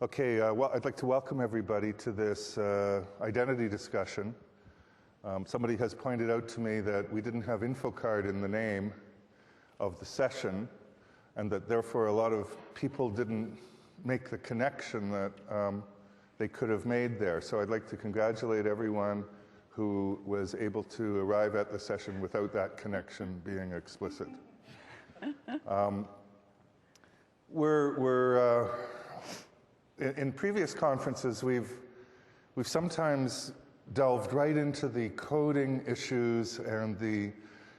Okay, well, I'd like to welcome everybody to this identity discussion. Somebody has pointed out to me that we didn't have InfoCard in the name of the session, and that therefore a lot of people didn't make the connection that they could have made there. So I'd like to congratulate everyone who was able to arrive at the session without that connection being explicit. In previous conferences, we've sometimes delved right into the coding issues and the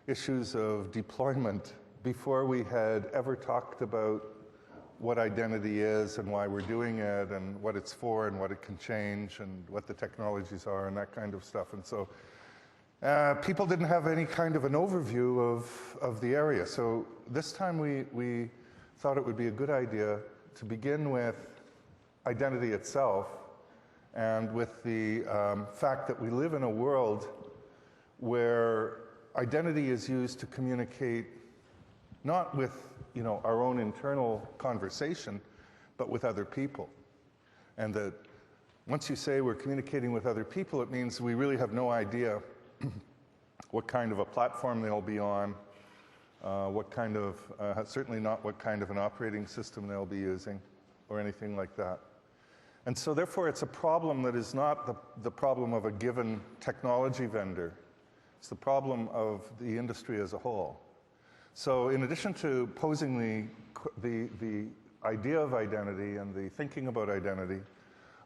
issues of deployment before we had ever talked about what identity is and why we're doing it and what it's for and what it can change and what the technologies are and that kind of stuff. And so people didn't have any kind of an overview of the area. So this time we thought it would be a good idea to begin with identity itself, and with the fact that we live in a world where identity is used to communicate not with our own internal conversation, but with other people. And that once you say we're communicating with other people, it means we really have no idea what kind of a platform they'll be on, what kind of, certainly not what kind of an operating system they'll be using, or anything like that. And so therefore it's a problem that is not the problem of a given technology vendor. It's the problem of the industry as a whole. So in addition to posing the idea of identity and the thinking about identity,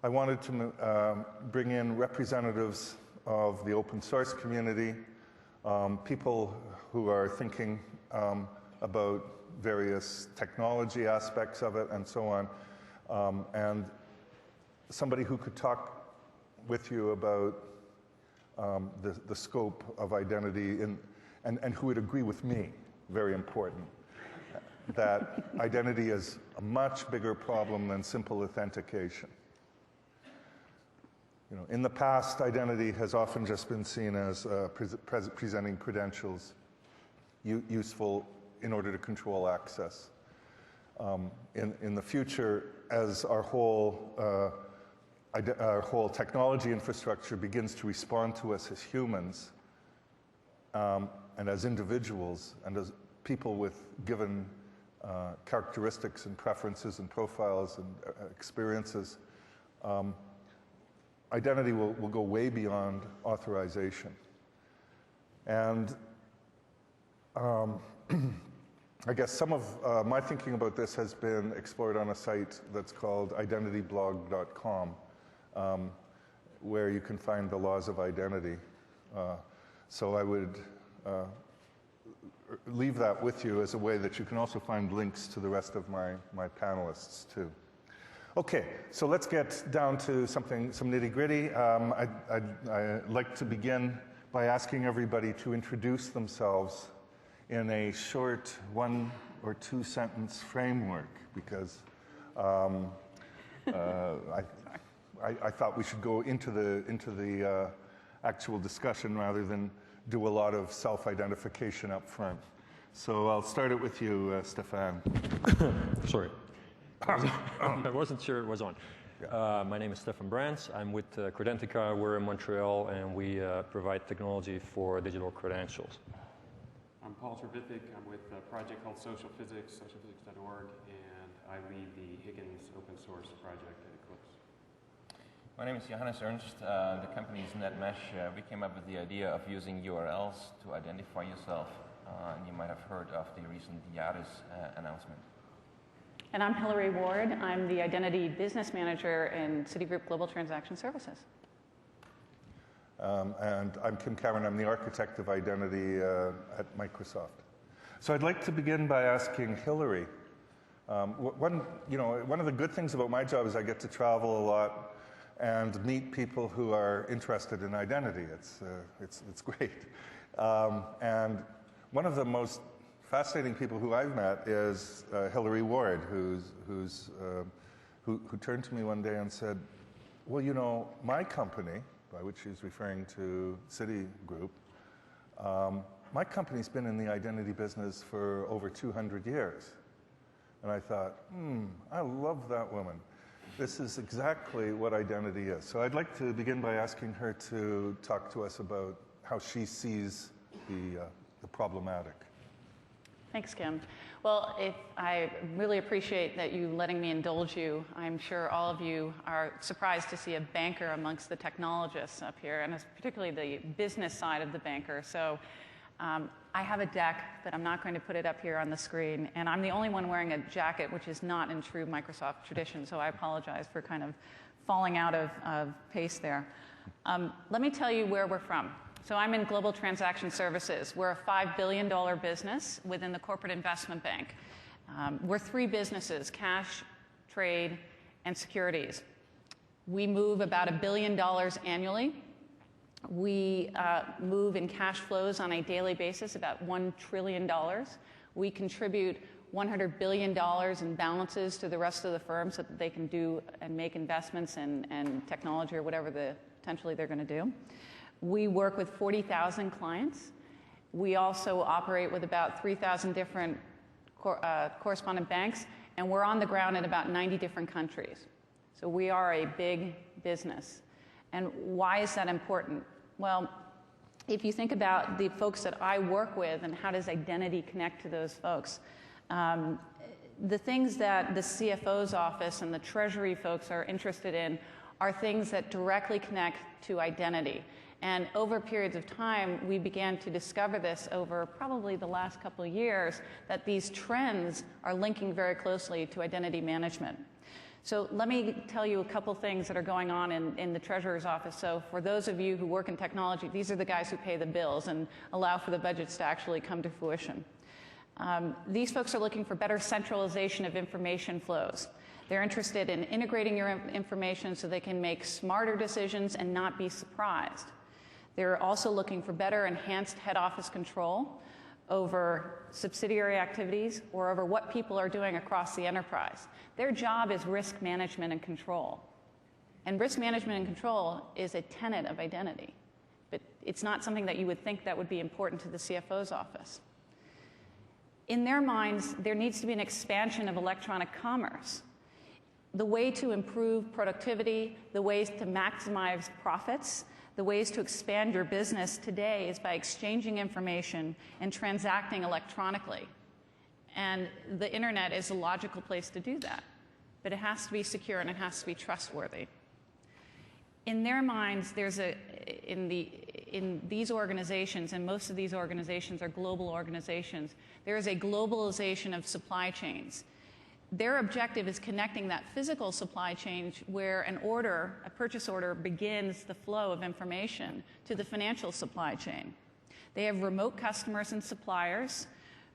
I wanted to bring in representatives of the open source community, people who are thinking about various technology aspects of it and so on, and somebody who could talk with you about the scope of identity and who would agree with me, very important, that identity is a much bigger problem than simple authentication. In the past, identity has often just been seen as presenting credentials useful in order to control access. In the future, as our whole technology infrastructure begins to respond to us as humans and as individuals and as people with given characteristics and preferences and profiles and experiences, identity will go way beyond authorization. And I guess some of my thinking about this has been explored on a site that's called identityblog.com, where you can find the laws of identity. So I would leave that with you as a way that you can also find links to the rest of my panelists too. Okay, so let's get down to some nitty-gritty. I'd like to begin by asking everybody to introduce themselves in a short 1 or 2 sentence framework, because I thought we should go into the actual discussion rather than do a lot of self-identification up front. So I'll start it with you, Stefan. Sorry. I wasn't sure it was on. Yeah. My name is Stefan Brands. I'm with Credentica. We're in Montreal, and we provide technology for digital credentials. I'm Paul Trevithick. I'm with a project called Social Physics, socialphysics.org, and I lead the Higgins open source project at Eclipse. My name is Johannes Ernst. The company is NetMesh. We came up with the idea of using URLs to identify yourself, and you might have heard of the recent Yaris announcement. And I'm Hillary Ward. I'm the Identity Business Manager in Citigroup Global Transaction Services. And I'm Kim Cameron. I'm the architect of identity at Microsoft. So I'd like to begin by asking Hillary. One of the good things about my job is I get to travel a lot and meet people who are interested in identity. It's great. And one of the most fascinating people who I've met is Hillary Ward, who turned to me one day and said, well, my company, by which she's referring to Citigroup, my company's been in the identity business for over 200 years. And I thought, I love that woman. This is exactly what identity is. So I'd like to begin by asking her to talk to us about how she sees the problematic. Thanks, Kim. Well, I really appreciate that you letting me indulge you. I'm sure all of you are surprised to see a banker amongst the technologists up here, and particularly the business side of the banker. So I have a deck, but I'm not going to put it up here on the screen. And I'm the only one wearing a jacket, which is not in true Microsoft tradition. So I apologize for kind of falling out of pace there. Let me tell you where we're from. So I'm in Global Transaction Services. We're a $5 billion business within the corporate investment bank. We're three businesses: cash, trade, and securities. We move about $1 billion annually. We move in cash flows on a daily basis about $1 trillion. We contribute $100 billion in balances to the rest of the firm so that they can do and make investments in technology or whatever potentially they're going to do. We work with 40,000 clients. We also operate with about 3,000 different correspondent banks, and we're on the ground in about 90 different countries. So we are a big business. And why is that important? Well, if you think about the folks that I work with and how does identity connect to those folks, the things that the CFO's office and the treasury folks are interested in are things that directly connect to identity. And over periods of time, we began to discover this over probably the last couple of years, that these trends are linking very closely to identity management. So let me tell you a couple things that are going on in the Treasurer's office. So for those of you who work in technology, these are the guys who pay the bills and allow for the budgets to actually come to fruition. These folks are looking for better centralization of information flows. They're interested in integrating your information so they can make smarter decisions and not be surprised. They're also looking for better enhanced head office control over subsidiary activities or over what people are doing across the enterprise. Their job is risk management and control. And risk management and control is a tenet of identity. But it's not something that you would think that would be important to the CFO's office. In their minds, there needs to be an expansion of electronic commerce. The way to improve productivity, the ways to maximize profits, the ways to expand your business today is by exchanging information and transacting electronically. And the internet is a logical place to do that. But it has to be secure and it has to be trustworthy. In their minds, in these organizations, and most of these organizations are global organizations, there is a globalization of supply chains. Their objective is connecting that physical supply chain where a purchase order begins the flow of information to the financial supply chain. They have remote customers and suppliers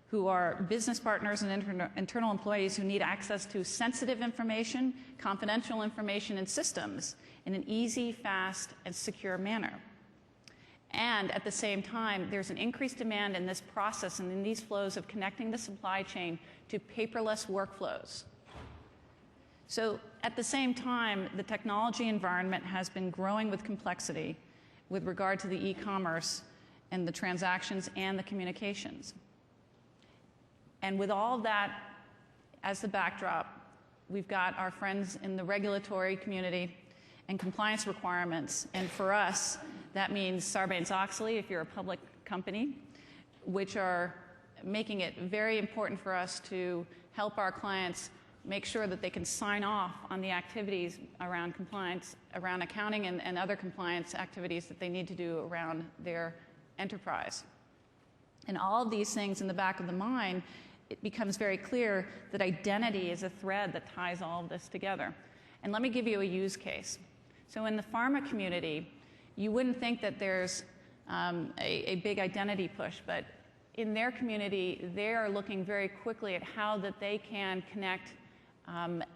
who are business partners and internal employees who need access to sensitive information, confidential information, and systems in an easy, fast, and secure manner. And at the same time, there's an increased demand in this process and in these flows of connecting the supply chain to paperless workflows. So at the same time, the technology environment has been growing with complexity with regard to the e-commerce and the transactions and the communications. And with all of that as the backdrop, we've got our friends in the regulatory community and compliance requirements. And for us, that means Sarbanes-Oxley, if you're a public company, which are making it very important for us to help our clients make sure that they can sign off on the activities around compliance, around accounting and other compliance activities that they need to do around their enterprise. And all of these things in the back of the mind, it becomes very clear that identity is a thread that ties all of this together. And let me give you a use case. So in the pharma community, you wouldn't think that there's a big identity push, but in their community, they are looking very quickly at how that they can connect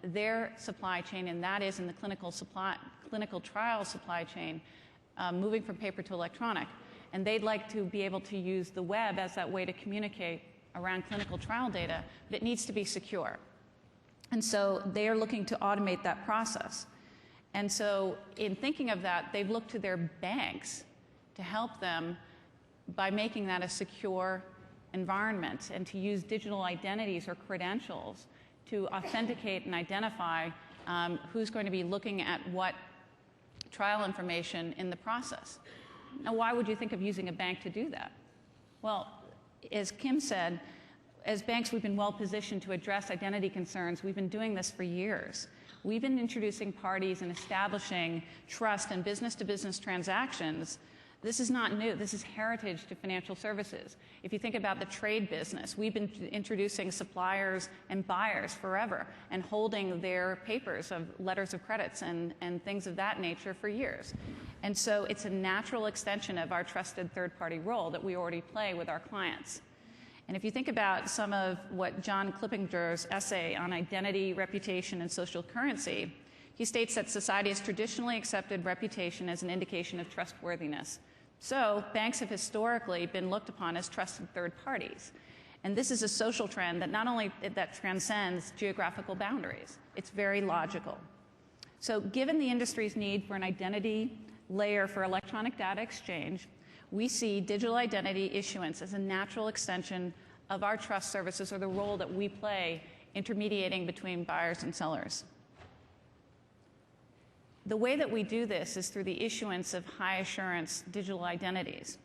their supply chain, and that is in the clinical trial supply chain, moving from paper to electronic. And they'd like to be able to use the web as that way to communicate around clinical trial data, but it needs to be secure. And so they are looking to automate that process. And so in thinking of that, they've looked to their banks to help them by making that a secure environment and to use digital identities or credentials to authenticate and identify who's going to be looking at what trial information in the process. Now, why would you think of using a bank to do that? Well, as Kim said, as banks, we've been well positioned to address identity concerns. We've been doing this for years. We've been introducing parties and establishing trust in business-to-business transactions. This is not new. This is heritage to financial services. If you think about the trade business, we've been introducing suppliers and buyers forever and holding their papers of letters of credits and things of that nature for years. And so it's a natural extension of our trusted third-party role that we already play with our clients. And if you think about some of what John Clippinger's essay on identity, reputation, and social currency, he states that society has traditionally accepted reputation as an indication of trustworthiness. So banks have historically been looked upon as trusted third parties. And this is a social trend that not only that transcends geographical boundaries, it's very logical. So given the industry's need for an identity layer for electronic data exchange, we see digital identity issuance as a natural extension of our trust services, or the role that we play intermediating between buyers and sellers. The way that we do this is through the issuance of high-assurance digital identities.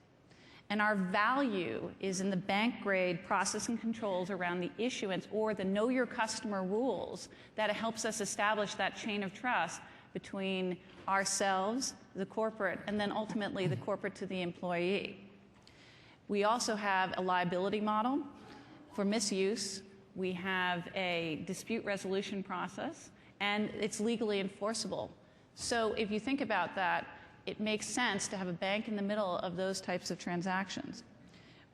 And our value is in the bank-grade process and controls around the issuance, or the know your customer rules that helps us establish that chain of trust between ourselves, the corporate, and then ultimately the corporate to the employee. We also have a liability model for misuse. We have a dispute resolution process, and it's legally enforceable. So if you think about that, it makes sense to have a bank in the middle of those types of transactions.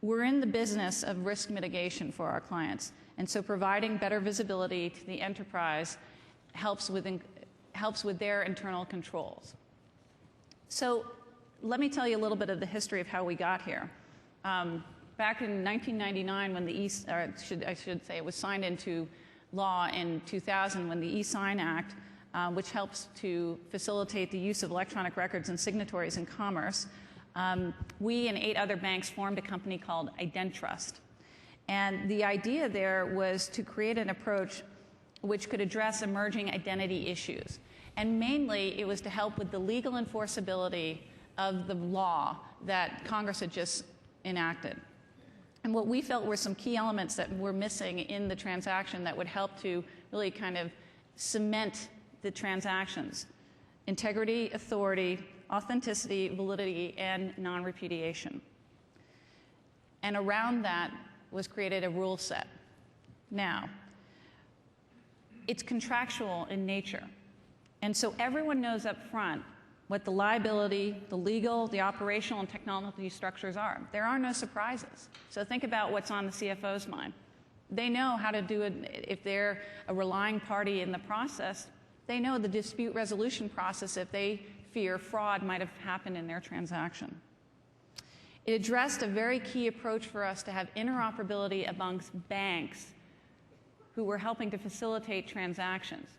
We're in the business of risk mitigation for our clients, and so providing better visibility to the enterprise helps with their internal controls. So let me tell you a little bit of the history of how we got here. Back in 1999, when I should say it was signed into law in 2000, when the e-Sign Act, which helps to facilitate the use of electronic records and signatories in commerce, we and 8 other banks formed a company called IdenTrust. And the idea there was to create an approach which could address emerging identity issues. And mainly, it was to help with the legal enforceability of the law that Congress had just enacted. And what we felt were some key elements that were missing in the transaction that would help to really kind of cement the transactions: integrity, authority, authenticity, validity, and non-repudiation. And around that was created a rule set. Now, it's contractual in nature. And so everyone knows up front what the liability, the legal, the operational, and technology structures are. There are no surprises. So think about what's on the CFO's mind. They know how to do it. If they're a relying party in the process, they know the dispute resolution process if they fear fraud might have happened in their transaction. It addressed a very key approach for us to have interoperability amongst banks who were helping to facilitate transactions.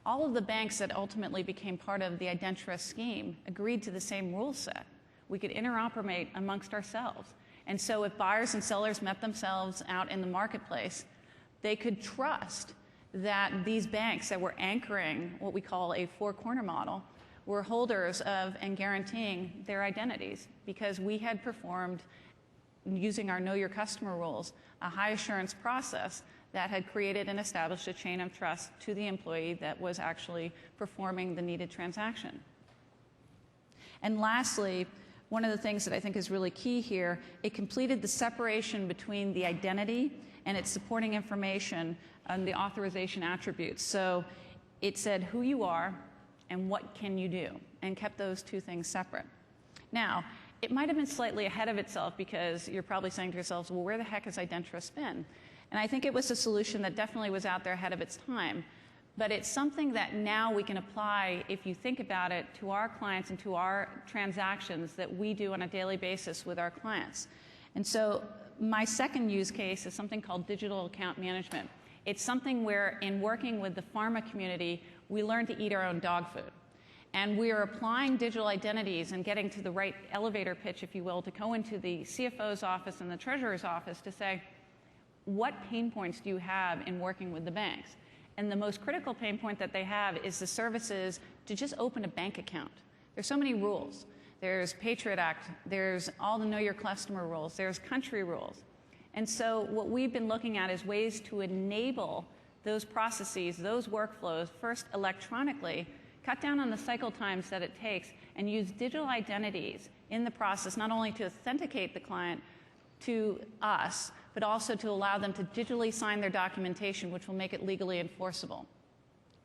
All of the banks that ultimately became part of the IdenTrust scheme agreed to the same rule set. We could interoperate amongst ourselves. And so if buyers and sellers met themselves out in the marketplace, they could trust that these banks that were anchoring what we call a four-corner model were holders of and guaranteeing their identities, because we had performed, using our Know Your Customer rules, a high assurance process that had created and established a chain of trust to the employee that was actually performing the needed transaction. And lastly, one of the things that I think is really key here, it completed the separation between the identity and its supporting information and the authorization attributes. So it said who you are and what can you do, and kept those two things separate. Now, it might have been slightly ahead of itself, because you're probably saying to yourselves, well, where the heck has IdenTrust been? And I think it was a solution that definitely was out there ahead of its time. But it's something that now we can apply, if you think about it, to our clients and to our transactions that we do on a daily basis with our clients. And so my second use case is something called digital account management. It's something where, in working with the pharma community, we learn to eat our own dog food. And we are applying digital identities and getting to the right elevator pitch, if you will, to go into the CFO's office and the treasurer's office to say, what pain points do you have in working with the banks? And the most critical pain point that they have is the services to just open a bank account. There's so many rules. There's Patriot Act, there's all the Know Your Customer rules, there's country rules. And so what we've been looking at is ways to enable those processes, those workflows, first electronically, cut down on the cycle times that it takes, and use digital identities in the process, not only to authenticate the client to us, but also to allow them to digitally sign their documentation, which will make it legally enforceable.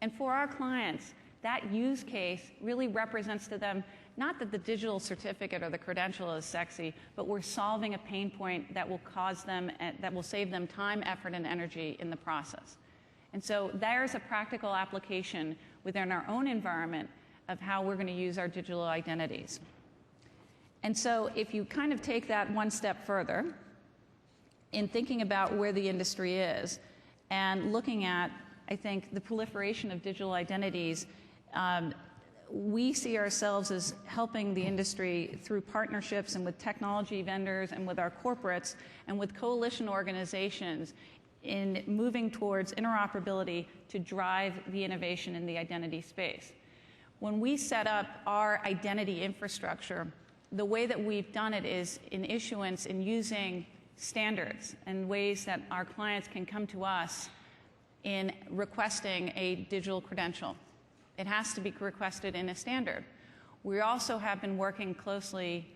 And for our clients, that use case really represents to them not that the digital certificate or the credential is sexy, but we're solving a pain point that will cause them, that will save them time, effort, and energy in the process. And so there's a practical application within our own environment of how we're going to use our digital identities. And so if you kind of take that one step further, in thinking about where the industry is and looking at, I think, the proliferation of digital identities, we see ourselves as helping the industry through partnerships and with technology vendors and with our corporates and with coalition organizations in moving towards interoperability to drive the innovation in the identity space. When we set up our identity infrastructure, the way that we've done it is in issuance in using standards and ways that our clients can come to us in requesting a digital credential. It has to be requested in a standard. We also have been working closely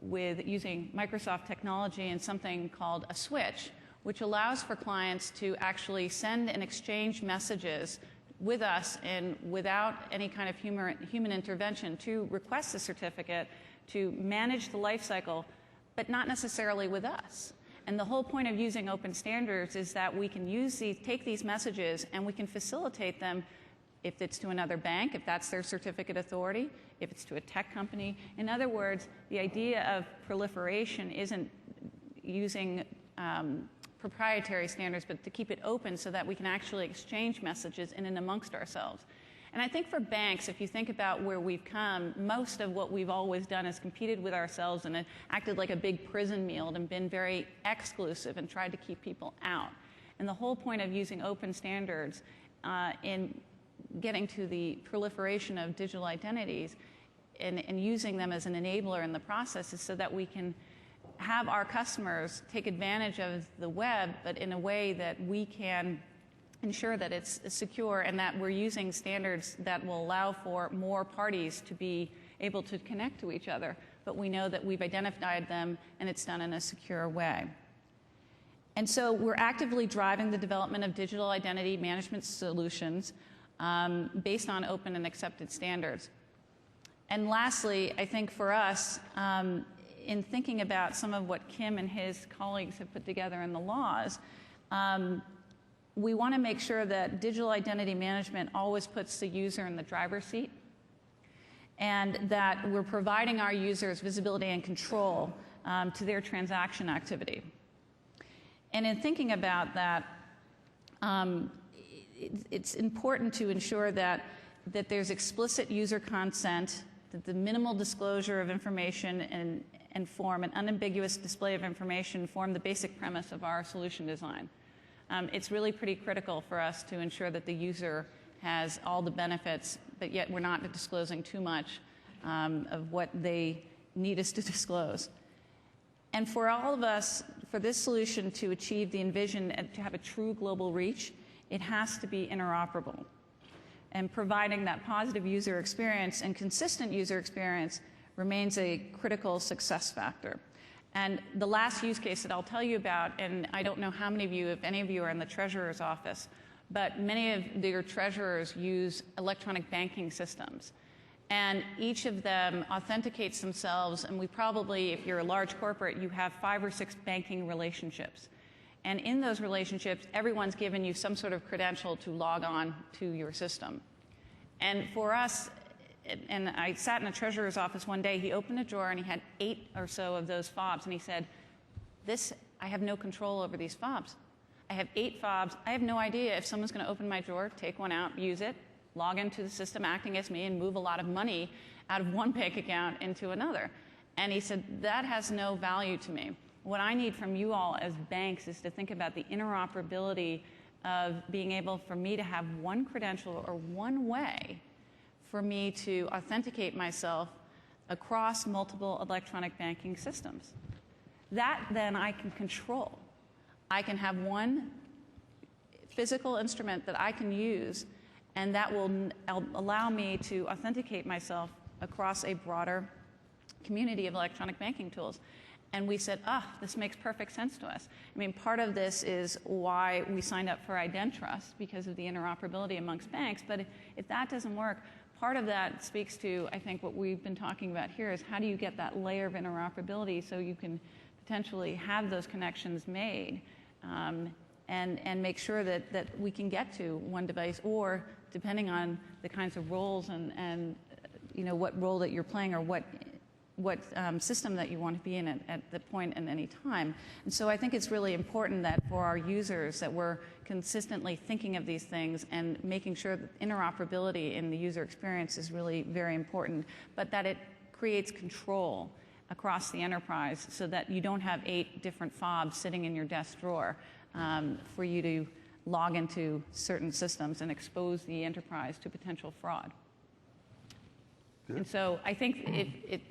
with using Microsoft technology and something called a switch, which allows for clients to actually send and exchange messages with us and without any kind of human intervention to request a certificate, to manage the life cycle, but not necessarily with us. And the whole point of using open standards is that we can take these messages and we can facilitate them if it's to another bank, if that's their certificate authority, if it's to a tech company. In other words, the idea of proliferation isn't using proprietary standards, but to keep it open so that we can actually exchange messages in and amongst ourselves. And I think for banks, if you think about where we've come, most of what we've always done is competed with ourselves and acted like a big prison meal and been very exclusive and tried to keep people out. And the whole point of using open standards in getting to the proliferation of digital identities and using them as an enabler in the process is so that we can have our customers take advantage of the web, but in a way that we can ensure that it's secure and that we're using standards that will allow for more parties to be able to connect to each other. But we know that we've identified them and it's done in a secure way. And so we're actively driving the development of digital identity management solutions based on open and accepted standards. And lastly, I think for us, in thinking about some of what Kim and his colleagues have put together in the laws, we want to make sure that digital identity management always puts the user in the driver's seat and that we're providing our users visibility and control to their transaction activity. And in thinking about that, it's important to ensure that there's explicit user consent, that the minimal disclosure of information and form an unambiguous display of information form the basic premise of our solution design. It's really pretty critical for us to ensure that the user has all the benefits, but yet we're not disclosing too much of what they need us to disclose. And for all of us, for this solution to achieve the envision and to have a true global reach, it has to be interoperable. And providing that positive user experience and consistent user experience remains a critical success factor. And the last use case that I'll tell you about, and I don't know how many of you, if any of you are in the treasurer's office, but many of your treasurers use electronic banking systems. And each of them authenticates themselves, and we probably, if you're a large corporate, you have 5 or 6 banking relationships. And in those relationships, everyone's given you some sort of credential to log on to your system. And for us, and I sat in a treasurer's office one day, he opened a drawer and he had 8 or so of those fobs, and he said, I have no control over these fobs. I have 8 fobs. I have no idea if someone's going to open my drawer, take one out, use it, log into the system acting as me, and move a lot of money out of one bank account into another. And he said, that has no value to me. What I need from you all as banks is to think about the interoperability of being able for me to have one credential or one way for me to authenticate myself across multiple electronic banking systems. That then I can control. I can have one physical instrument that I can use, and that will allow me to authenticate myself across a broader community of electronic banking tools. And we said, this makes perfect sense to us. I mean, part of this is why we signed up for IdenTrust, because of the interoperability amongst banks. But if that doesn't work, part of that speaks to, I think, what we've been talking about here is how do you get that layer of interoperability so you can potentially have those connections made and make sure that we can get to one device, or depending on the kinds of roles and what role that you're playing or what system that you want to be in at the point at any time. And so I think it's really important that for our users that we're consistently thinking of these things and making sure that interoperability in the user experience is really very important, but that it creates control across the enterprise so that you don't have 8 different fobs sitting in your desk drawer for you to log into certain systems and expose the enterprise to potential fraud. And so I think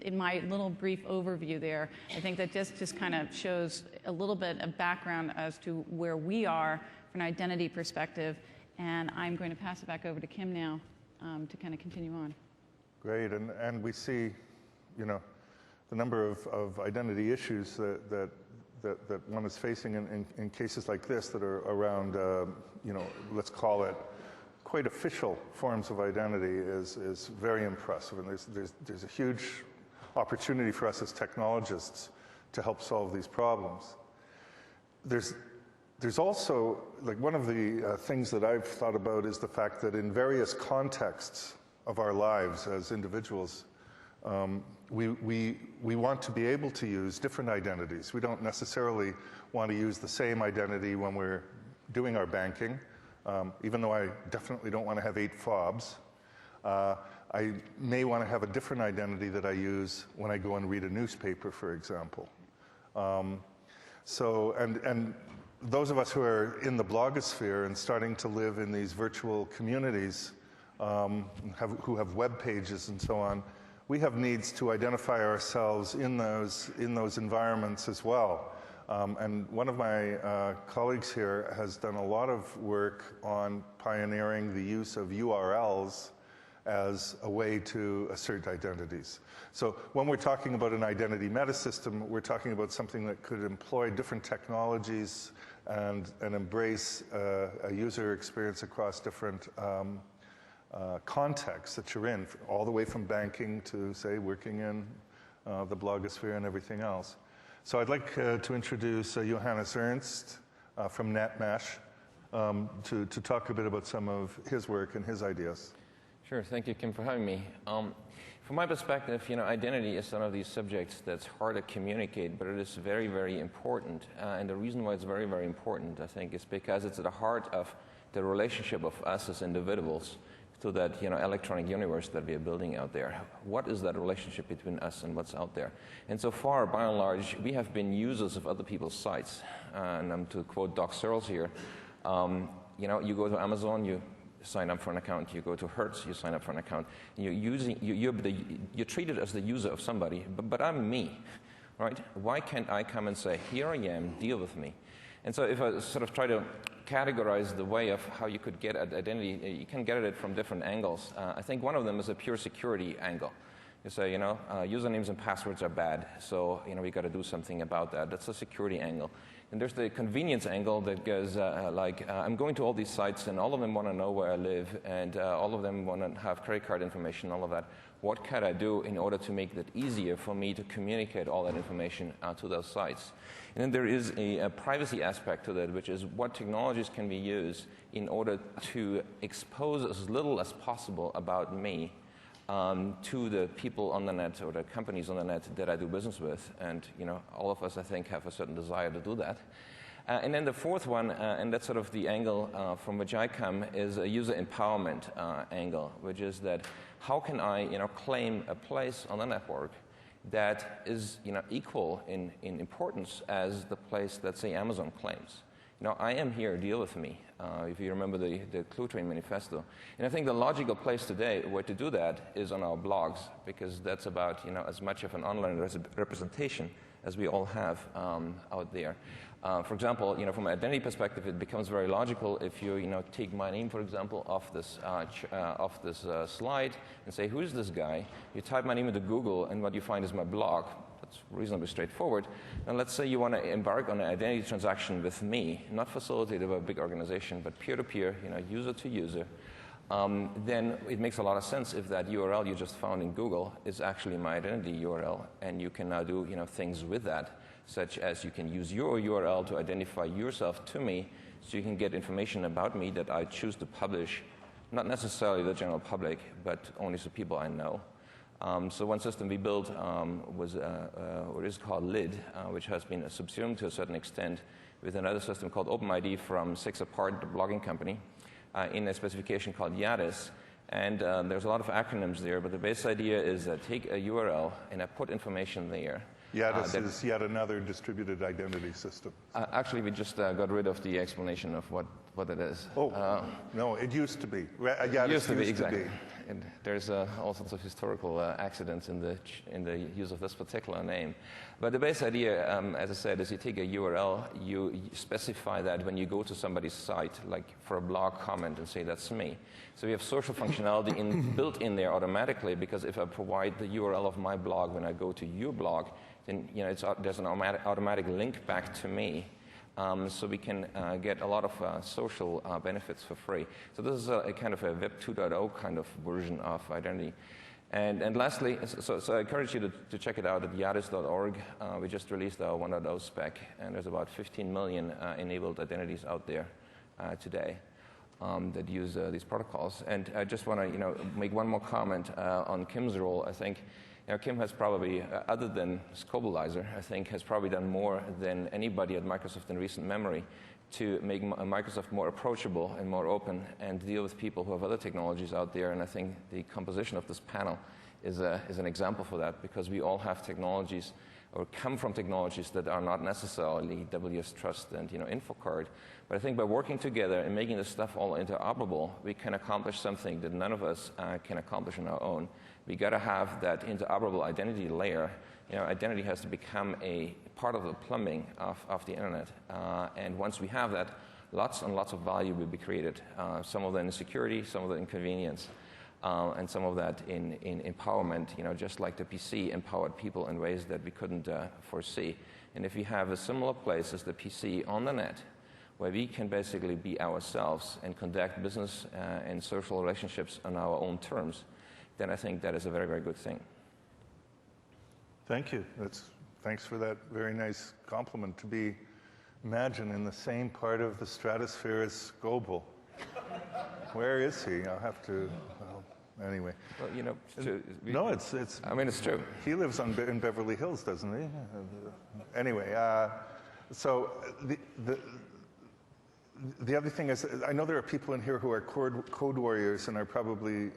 in my little brief overview there, I think that just kind of shows a little bit of background as to where we are from an identity perspective. And I'm going to pass it back over to Kim now to kind of continue on. Great, and we see, the number of identity issues that one is facing in cases like this that are around, let's call it quite official forms of identity is very impressive, and there's a huge opportunity for us as technologists to help solve these problems. There's also, like, one of the things that I've thought about is the fact that in various contexts of our lives as individuals, we want to be able to use different identities. We don't necessarily want to use the same identity when we're doing our banking. Even though I definitely don't want to have 8 fobs, I may want to have a different identity that I use when I go and read a newspaper, for example. And those of us who are in the blogosphere and starting to live in these virtual communities, who have web pages and so on, we have needs to identify ourselves in those environments as well. And one of my colleagues here has done a lot of work on pioneering the use of URLs as a way to assert identities. So when we're talking about an identity metasystem, we're talking about something that could employ different technologies and embrace a user experience across different contexts that you're in, all the way from banking to, say, working in the blogosphere and everything else. So I'd like to introduce Johannes Ernst from NetMesh to talk a bit about some of his work and his ideas. Sure, thank you, Kim, for having me. From my perspective, identity is one of these subjects that's hard to communicate, but it is very, very important. And the reason why it's very, very important, I think, is because it's at the heart of the relationship of us as individuals to that electronic universe that we are building out there. What is that relationship between us and what's out there? And so far, by and large, we have been users of other people's sites. And to quote Doc Searles here, you go to Amazon, you sign up for an account. You go to Hertz, you sign up for an account. You're treated as the user of somebody, but I'm me, right? Why can't I come and say, here I am, deal with me? And so if I sort of try to categorize the way of how you could get at identity, you can get at it from different angles. I think one of them is a pure security angle. You say, usernames and passwords are bad, so we got to do something about that. That's a security angle. And there's the convenience angle that goes I'm going to all these sites, and all of them want to know where I live, and all of them want to have credit card information, all of that. What can I do in order to make it easier for me to communicate all that information to those sites? And then there is a privacy aspect to that, which is what technologies can we use in order to expose as little as possible about me to the people on the net or the companies on the net that I do business with. And all of us, I think, have a certain desire to do that. And then the fourth one, and that's sort of the angle from which I come, is a user empowerment angle, which is that how can I claim a place on the network that is equal in importance as the place that, say, Amazon claims. I am here, deal with me, if you remember the Cluetrain Manifesto. And I think the logical place today where to do that is on our blogs, because that's about, as much of an online representation as we all have out there. For example, from an identity perspective, it becomes very logical if you, take my name, for example, off this slide and say, who is this guy? You type my name into Google, and what you find is my blog. That's reasonably straightforward. And let's say you want to embark on an identity transaction with me, not facilitated by a big organization, but peer-to-peer, user to user. Then it makes a lot of sense if that URL you just found in Google is actually my identity URL, and you can now do things with that, such as you can use your URL to identify yourself to me, so you can get information about me that I choose to publish, not necessarily the general public, but only to people I know. So one system we built was what is called LID, which has been subsumed to a certain extent with another system called OpenID from 6 Apart, the blogging company, in a specification called YADIS. And there's a lot of acronyms there, but the base idea is take a URL and I put information there. YADIS is yet another distributed identity system. Actually, we just got rid of the explanation of what it is. No, it used to be. YADIS used to be, exactly. And there's all sorts of historical accidents in the use of this particular name. But the base idea, as I said, is you take a URL, you specify that when you go to somebody's site, like for a blog comment, and say, that's me. So we have social functionality built in there automatically, because if I provide the URL of my blog when I go to your blog, then there's an automatic link back to me. So we can get a lot of social benefits for free. So this is a kind of a Web 2.0 kind of version of identity. And lastly, so I encourage you to check it out at yadis.org. We just released our 1.0 spec, and there's about 15 million enabled identities out there today that use these protocols. And I just want to make one more comment on Kim's role. I think Kim has probably, other than Scobalizer, I think has probably done more than anybody at Microsoft in recent memory to make Microsoft more approachable and more open and deal with people who have other technologies out there. And I think the composition of this panel is an example for that, because we all have technologies or come from technologies that are not necessarily WS Trust and InfoCard. But I think by working together and making this stuff all interoperable, we can accomplish something that none of us can accomplish on our own. We got to have that interoperable identity layer. Identity has to become a part of the plumbing of the internet. And once we have that, lots and lots of value will be created. Some of that in security, some of that in convenience, and some of that in empowerment, just like the PC empowered people in ways that we couldn't foresee. And if we have a similar place as the PC on the net, where we can basically be ourselves and conduct business and social relationships on our own terms, then I think that is a very, very good thing. Thank you. Thanks for that very nice compliment. To be, imagine, in the same part of the stratosphere as Scoble. Where is he? I'll have to, anyway. Well, no, it's. I mean, it's true. He lives in Beverly Hills, doesn't he? Anyway, so the other thing is, I know there are people in here who are code warriors and are probably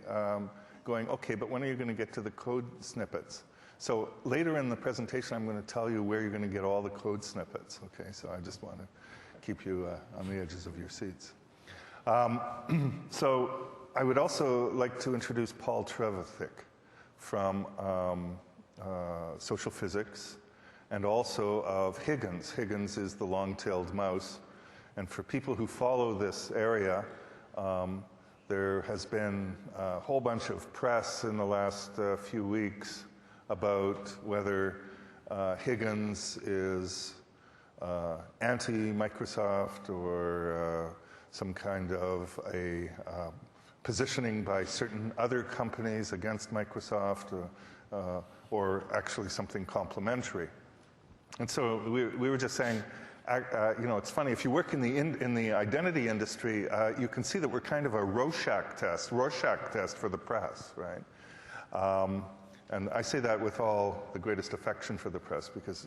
going, okay, but when are you going to get to the code snippets? So later in the presentation, I'm going to tell you where you're going to get all the code snippets, okay? So I just want to keep you on the edges of your seats. So I would also like to introduce Paul Trevithick from Social Physics, and also of Higgins. Higgins is the long-tailed mouse. And for people who follow this area, there has been a whole bunch of press in the last few weeks about whether Higgins is anti-Microsoft or some kind of a positioning by certain other companies against Microsoft, or actually something complementary. And so we were just saying, it's funny, if you work in the identity industry, you can see that we're kind of a Rorschach test for the press, right? And I say that with all the greatest affection for the press, because,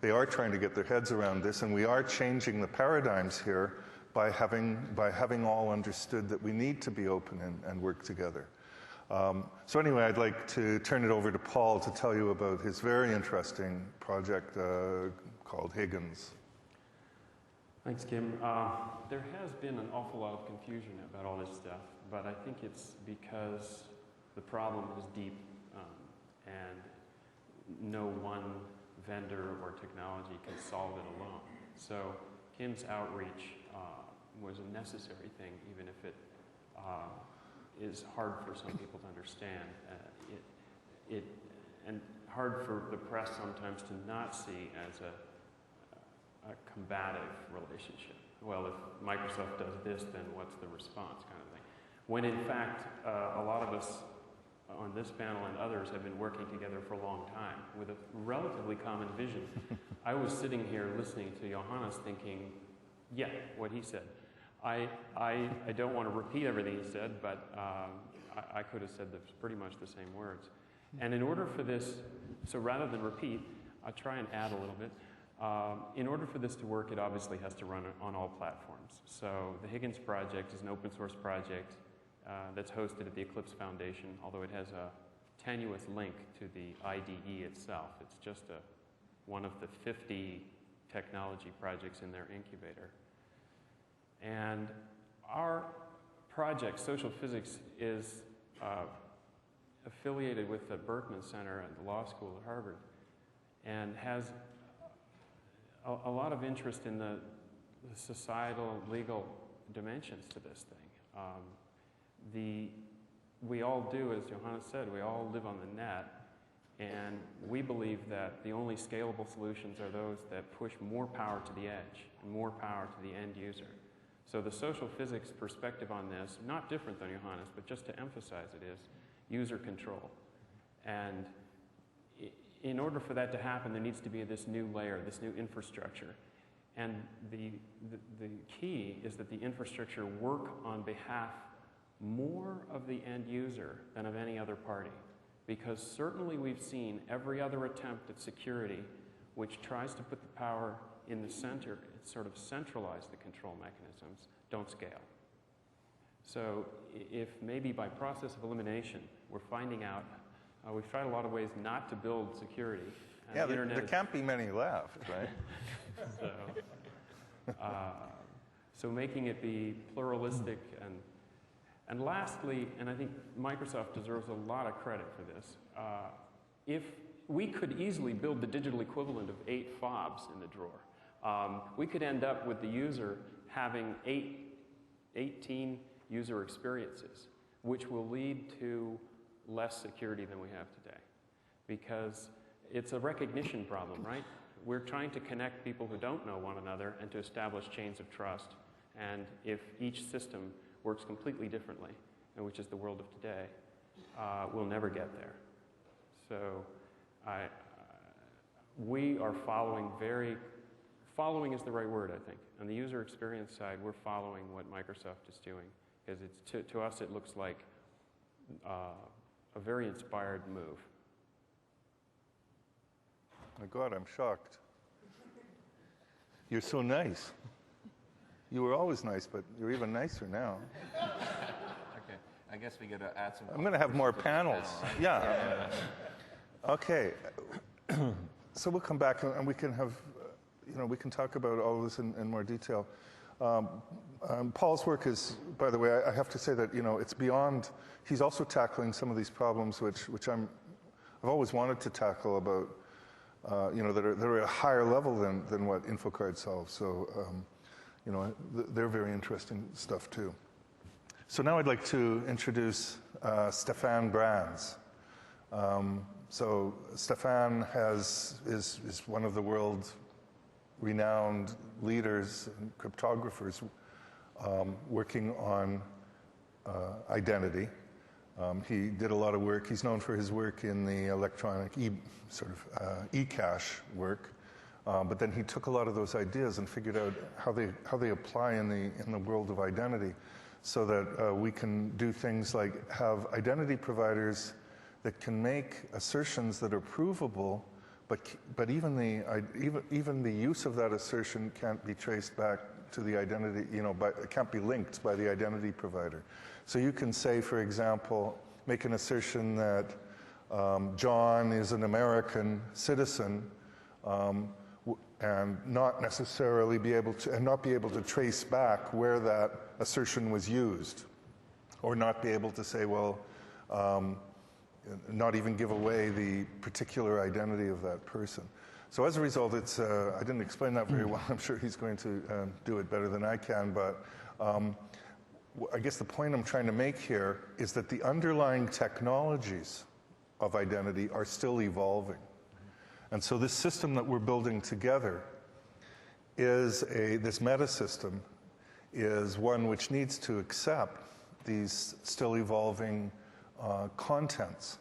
they are trying to get their heads around this, and we are changing the paradigms here by having all understood that we need to be open and work together. So anyway, I'd like to turn it over to Paul to tell you about his very interesting project called Higgins. Thanks, Kim. There has been an awful lot of confusion about all this stuff, but I think it's because the problem is deep and no one vendor or technology can solve it alone. So Kim's outreach was a necessary thing, even if it is hard for some people to understand. And hard for the press sometimes to not see as a combative relationship. Well, if Microsoft does this, then what's the response kind of thing. When in fact, a lot of us on this panel and others have been working together for a long time with a relatively common vision. I was sitting here listening to Johannes thinking, yeah, what he said. I don't want to repeat everything he said, but I could have said pretty much the same words. And in order for this, so rather than repeat, I'll try and add a little bit. In order for this to work, it obviously has to run on all platforms. So the Higgins project is an open source project that's hosted at the Eclipse Foundation, although it has a tenuous link to the IDE itself. It's just one of the 50 technology projects in their incubator. And our project, Social Physics, is affiliated with the Berkman Center at the Law School at Harvard and has a lot of interest in the societal, legal dimensions to this thing. We all do, as Johannes said, we all live on the net, and we believe that the only scalable solutions are those that push more power to the edge and more power to the end user. So the social physics perspective on this, not different than Johannes, but just to emphasize it, is user control. And in order for that to happen, there needs to be this new layer, this new infrastructure. And the key is that the infrastructure work on behalf more of the end user than of any other party. Because certainly we've seen every other attempt at security which tries to put the power in the center, sort of centralize the control mechanisms, don't scale. So if maybe by process of elimination, we're finding out, we've tried a lot of ways not to build security. Yeah, there can't be many left, right? So making it be pluralistic and lastly, and I think Microsoft deserves a lot of credit for this, if we could easily build the digital equivalent of 8 fobs in the drawer, we could end up with the user having 18 user experiences, which will lead to less security than we have today. Because it's a recognition problem, right? We're trying to connect people who don't know one another and to establish chains of trust. And if each system works completely differently, which is the world of today, we'll never get there. So we are following is the right word, I think. On the user experience side, we're following what Microsoft is doing, because it's to us it looks like a very inspired move. My God, I'm shocked. You're so nice. You were always nice, but you're even nicer now. Okay, I guess we got to add some. I'm going to have more panels. Right? Yeah. Okay. So we'll come back and we can have, we can talk about all of this in more detail. Paul's work is, by the way, I have to say that, it's beyond, he's also tackling some of these problems which I've always wanted to tackle about, that are at a higher level than what InfoCard solves. So, they're very interesting stuff too. So now I'd like to introduce Stefan Brands. So Stefan is one of the world's renowned leaders and cryptographers working on identity. He did a lot of work. He's known for his work in the electronic e-cash work. But then he took a lot of those ideas and figured out how they apply in the world of identity, so that we can do things like have identity providers that can make assertions that are provable, but even the use of that assertion can't be traced back to the identity. It can't be linked by the identity provider. So you can say, for example, make an assertion that John is an American citizen. and not necessarily be able to trace back where that assertion was used, or not be able to say, well, not even give away the particular identity of that person. So as a result, it's, I didn't explain that very well. I'm sure he's going to do it better than I can, but I guess the point I'm trying to make here is that the underlying technologies of identity are still evolving. And so this system that we're building together is this metasystem is one which needs to accept these still evolving contents.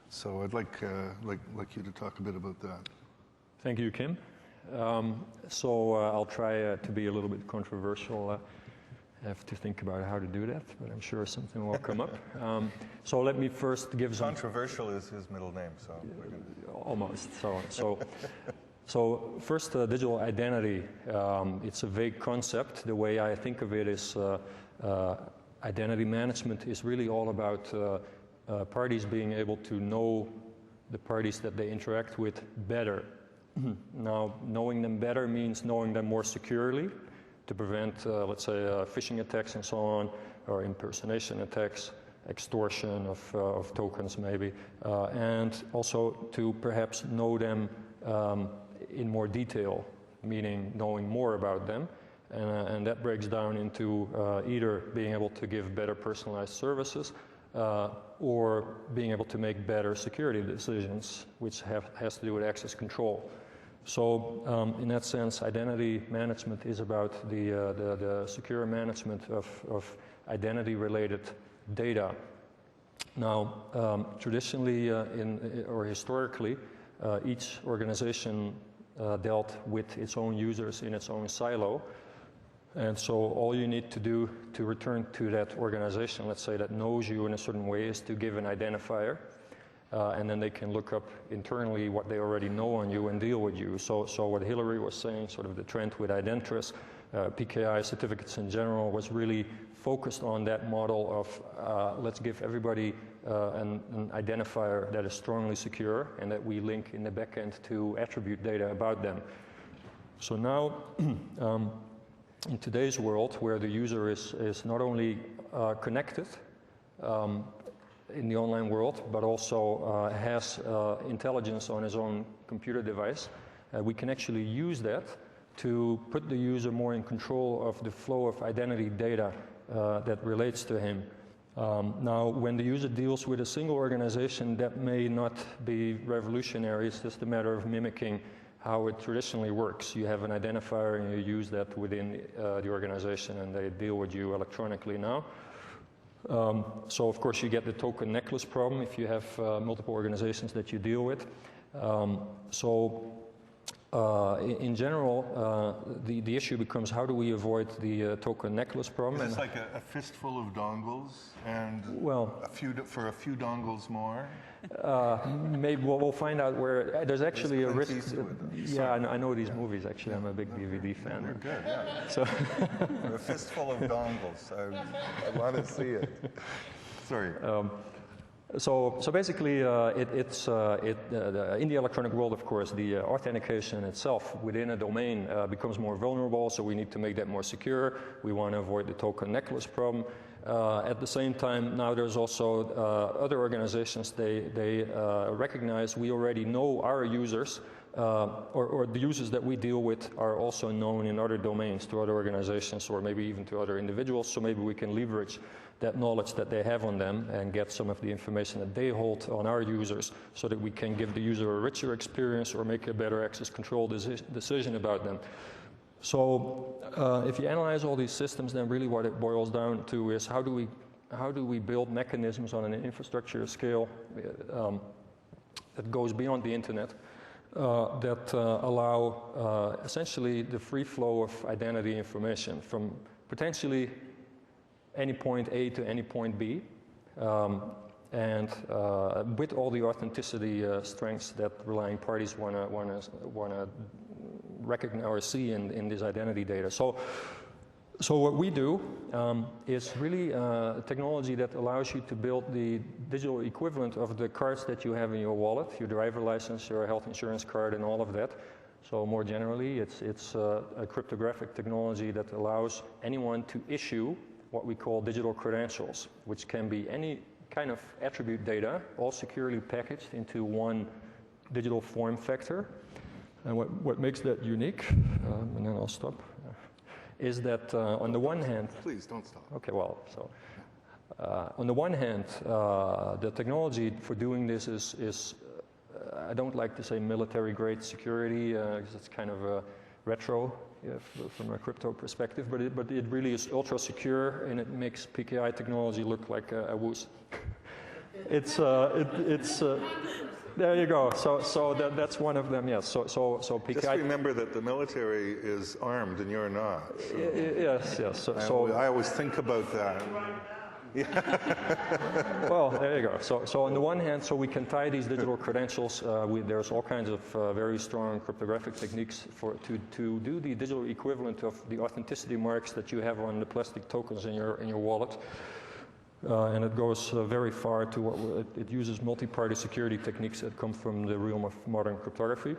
So I'd like you to talk a bit about that. Thank you, Kim. I'll try to be a little bit controversial. I have to think about how to do that, but I'm sure something will come up. So let me first give some... Controversial is his middle name, so... Almost. So first, digital identity. It's a vague concept. The way I think of it is identity management is really all about parties being able to know the parties that they interact with better. Now, knowing them better means knowing them more securely to prevent, let's say, phishing attacks and so on, or impersonation attacks, extortion of tokens maybe, and also to perhaps know them in more detail, meaning knowing more about them. And that breaks down into either being able to give better personalized services or being able to make better security decisions, which has to do with access control. So in that sense, identity management is about the secure management of identity-related data. Now, traditionally or historically, each organization dealt with its own users in its own silo. And so all you need to do to return to that organization, let's say that knows you in a certain way, is to give an identifier. And then they can look up internally what they already know on you and deal with you. So what Hillary was saying, sort of the trend with Identris, PKI certificates in general, was really focused on that model of let's give everybody an identifier that is strongly secure and that we link in the backend to attribute data about them. So now, in today's world, where the user is not only connected in the online world, but also has intelligence on his own computer device, we can actually use that to put the user more in control of the flow of identity data that relates to him. Now, when the user deals with a single organization, that may not be revolutionary. It's just a matter of mimicking how it traditionally works. You have an identifier and you use that within the organization, and they deal with you electronically now. So of course you get the token necklace problem if you have multiple organizations that you deal with. In general, the issue becomes how do we avoid the token necklace problem? It's like a fistful of dongles and for a few dongles more? Maybe we'll find out where there's actually a risk. Yeah, I know these movies actually. I'm a big DVD fan. They're good, yeah. So for a fistful of dongles, I want to see it. Sorry. So basically, in the electronic world, of course, the authentication itself within a domain becomes more vulnerable, so we need to make that more secure. We want to avoid the token necklace problem. At the same time, now there's also other organizations, they recognize we already know our users, or the users that we deal with are also known in other domains to other organizations or maybe even to other individuals, so maybe we can leverage that knowledge that they have on them and get some of the information that they hold on our users so that we can give the user a richer experience or make a better access control decision about them. So if you analyze all these systems, then really what it boils down to is how do we build mechanisms on an infrastructure scale that goes beyond the internet that allow essentially the free flow of identity information from potentially any point A to any point B, and with all the authenticity strengths that relying parties want to recognize or see in this identity data. So what we do is really technology that allows you to build the digital equivalent of the cards that you have in your wallet, your driver license, your health insurance card, and all of that, So more generally, it's a cryptographic technology that allows anyone to issue what we call digital credentials, which can be any kind of attribute data, all securely packaged into one digital form factor. And what makes that unique, and then I'll stop, is that on the one hand... Please, don't stop. Okay, well, so... on the one hand, the technology for doing this is I don't like to say military-grade security, because it's kind of retro from a crypto perspective, but it really is ultra-secure, and it makes PKI technology look like a woos. There you go. So that's one of them. Yes. So PKI. Just remember that the military is armed and you're not. So. Yes. So I always think about that. Well, there you go. So on the one hand, so we can tie these digital credentials. There's all kinds of very strong cryptographic techniques to do the digital equivalent of the authenticity marks that you have on the plastic tokens in your wallet. And it goes very far to it uses multi-party security techniques that come from the realm of modern cryptography.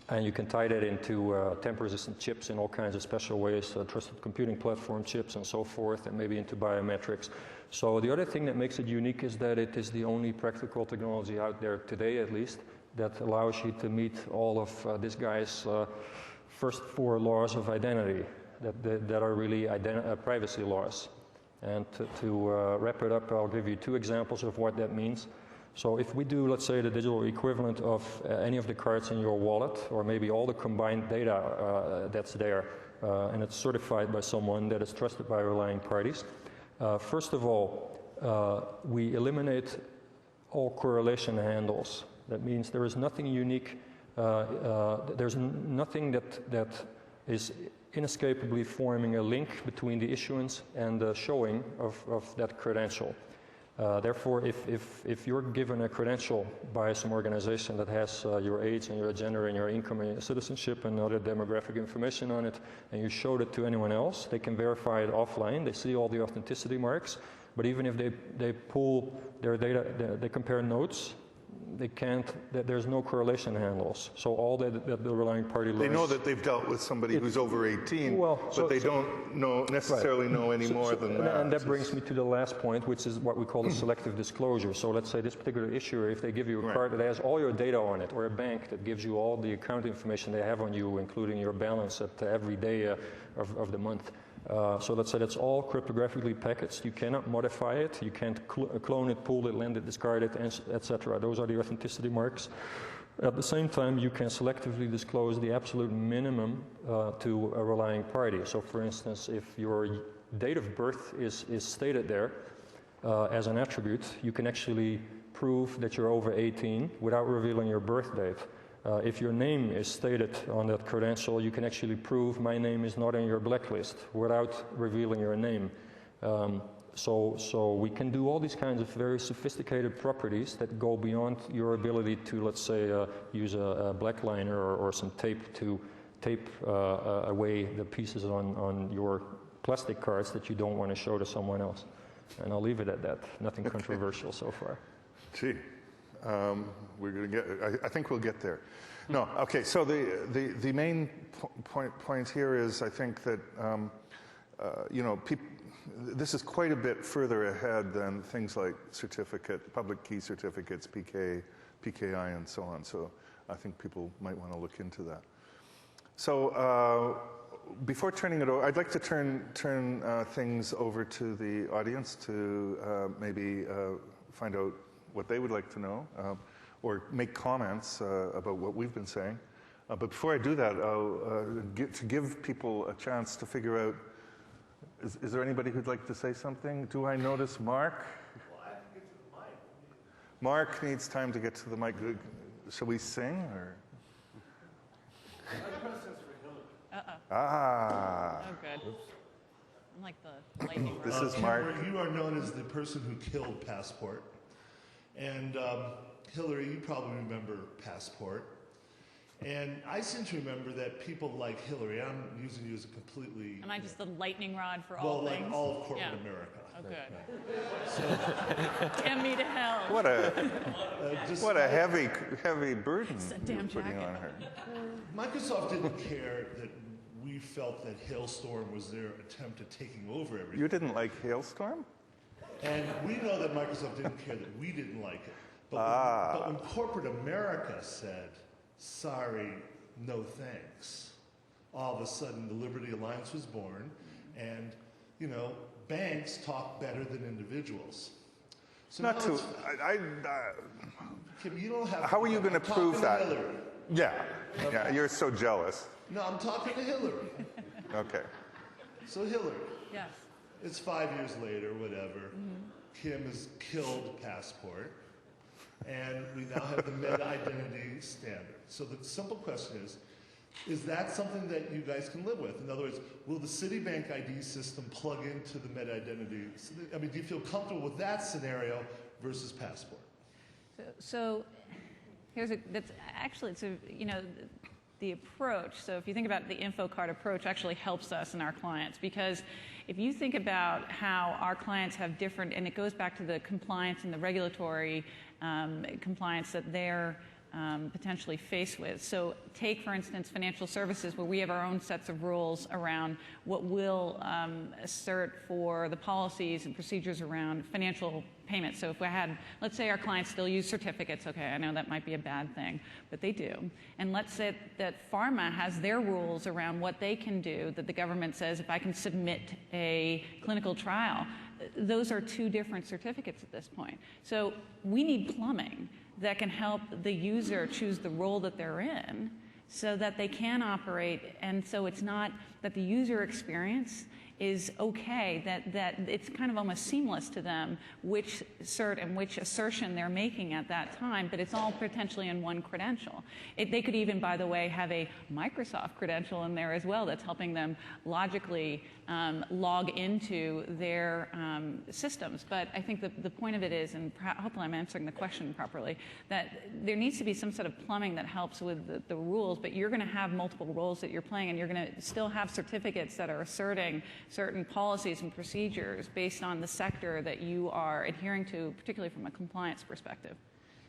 And you can tie that into tamper-resistant chips in all kinds of special ways, trusted computing platform chips and so forth, and maybe into biometrics. So the other thing that makes it unique is that it is the only practical technology out there today, at least, that allows you to meet all of this guy's first 4 laws of identity that are really privacy laws. And to wrap it up, I'll give you 2 examples of what that means. So if we do, let's say, the digital equivalent of any of the cards in your wallet, or maybe all the combined data that's there, and it's certified by someone that is trusted by relying parties, first of all, we eliminate all correlation handles. That means there is nothing unique, there's nothing that is inescapably forming a link between the issuance and the showing of that credential. Therefore, if you're given a credential by some organization that has your age and your gender and your income and your citizenship and other demographic information on it, and you showed it to anyone else, they can verify it offline. They see all the authenticity marks, but even if they pull their data, they compare notes, they can't, there's no correlation handles. So all that the relying party learns... They know that they've dealt with somebody who's over 18, but they don't necessarily know any more than that. And that brings me to the last point, which is what we call the selective disclosure. So let's say this particular issuer, if they give you a card that has all your data on it, or a bank that gives you all the account information they have on you, including your balance at every day of the month. So let's say that's all cryptographically packaged. You cannot modify it. You can't clone it, pull it, lend it, discard it, etc. Those are the authenticity marks. At the same time, you can selectively disclose the absolute minimum to a relying party. So for instance, if your date of birth is stated there as an attribute, you can actually prove that you're over 18 without revealing your birth date. If your name is stated on that credential, you can actually prove my name is not in your blacklist without revealing your name. So we can do all these kinds of very sophisticated properties that go beyond your ability to, let's say, use a black liner or some tape to tape away the pieces on your plastic cards that you don't want to show to someone else. And I'll leave it at that. Nothing controversial so far. Gee. We're going to get. I think we'll get there. No, okay. So the main point here is, I think that this is quite a bit further ahead than things like public key certificates, PKI, and so on. So I think people might want to look into that. So before turning it over, I'd like to turn things over to the audience to maybe find out what they would like to know, or make comments about what we've been saying. But before I do that, I'll give people a chance to figure out, is there anybody who'd like to say something? Do I notice Mark? Well, I have to get to the mic. Mark needs time to get to the mic. Shall we sing, or? Ah. Oh, good. I'm like the lightning. This is Mark. You are known as the person who killed Passport. And Hillary, you probably remember Passport. And I seem to remember that people like Hillary, I'm using you as a completely... Am I just the lightning rod for all well, things? like all of corporate Yeah. America. Oh, good. Damn me to hell. What a heavy burden It's a you're damn putting jacket. on her. Microsoft didn't care that we felt that Hailstorm was their attempt at taking over everything. You didn't like Hailstorm? And we know that Microsoft didn't care that we didn't like it. But, but when corporate America said, sorry, no thanks, all of a sudden the Liberty Alliance was born, and, you know, banks talk better than individuals. So Not now to. it's- Kim, you don't have How are you going to I'm prove talking to that? Hillary. Yeah, you're so jealous. No, I'm talking to Hillary. Okay. So Hillary, Yes. it's 5 years later, whatever. Kim has killed Passport, and we now have the meta identity standard. So the simple question is that something that you guys can live with? In other words, will the Citibank ID system plug into the meta identity? I mean, do you feel comfortable with that scenario versus Passport? So here's it's the approach. So if you think about the info card approach, actually helps us and our clients, because if you think about how our clients have different, and it goes back to the compliance and the regulatory compliance that they're potentially faced with. So take, for instance, financial services, where we have our own sets of rules around what we'll assert for the policies and procedures around financial payments. So if we had, let's say our clients still use certificates, okay, I know that might be a bad thing, but they do. And let's say that pharma has their rules around what they can do, that the government says, if I can submit a clinical trial, those are two different certificates at this point. So we need plumbing that can help the user choose the role that they're in so that they can operate, and so it's not that the user experience is okay, that it's kind of almost seamless to them which cert and which assertion they're making at that time, but it's all potentially in one credential. They could even, by the way, have a Microsoft credential in there as well that's helping them logically log into their systems. But I think the point of it is, and hopefully I'm answering the question properly, that there needs to be some sort of plumbing that helps with the rules, but you're going to have multiple roles that you're playing, and you're going to still have certificates that are asserting certain policies and procedures based on the sector that you are adhering to, particularly from a compliance perspective.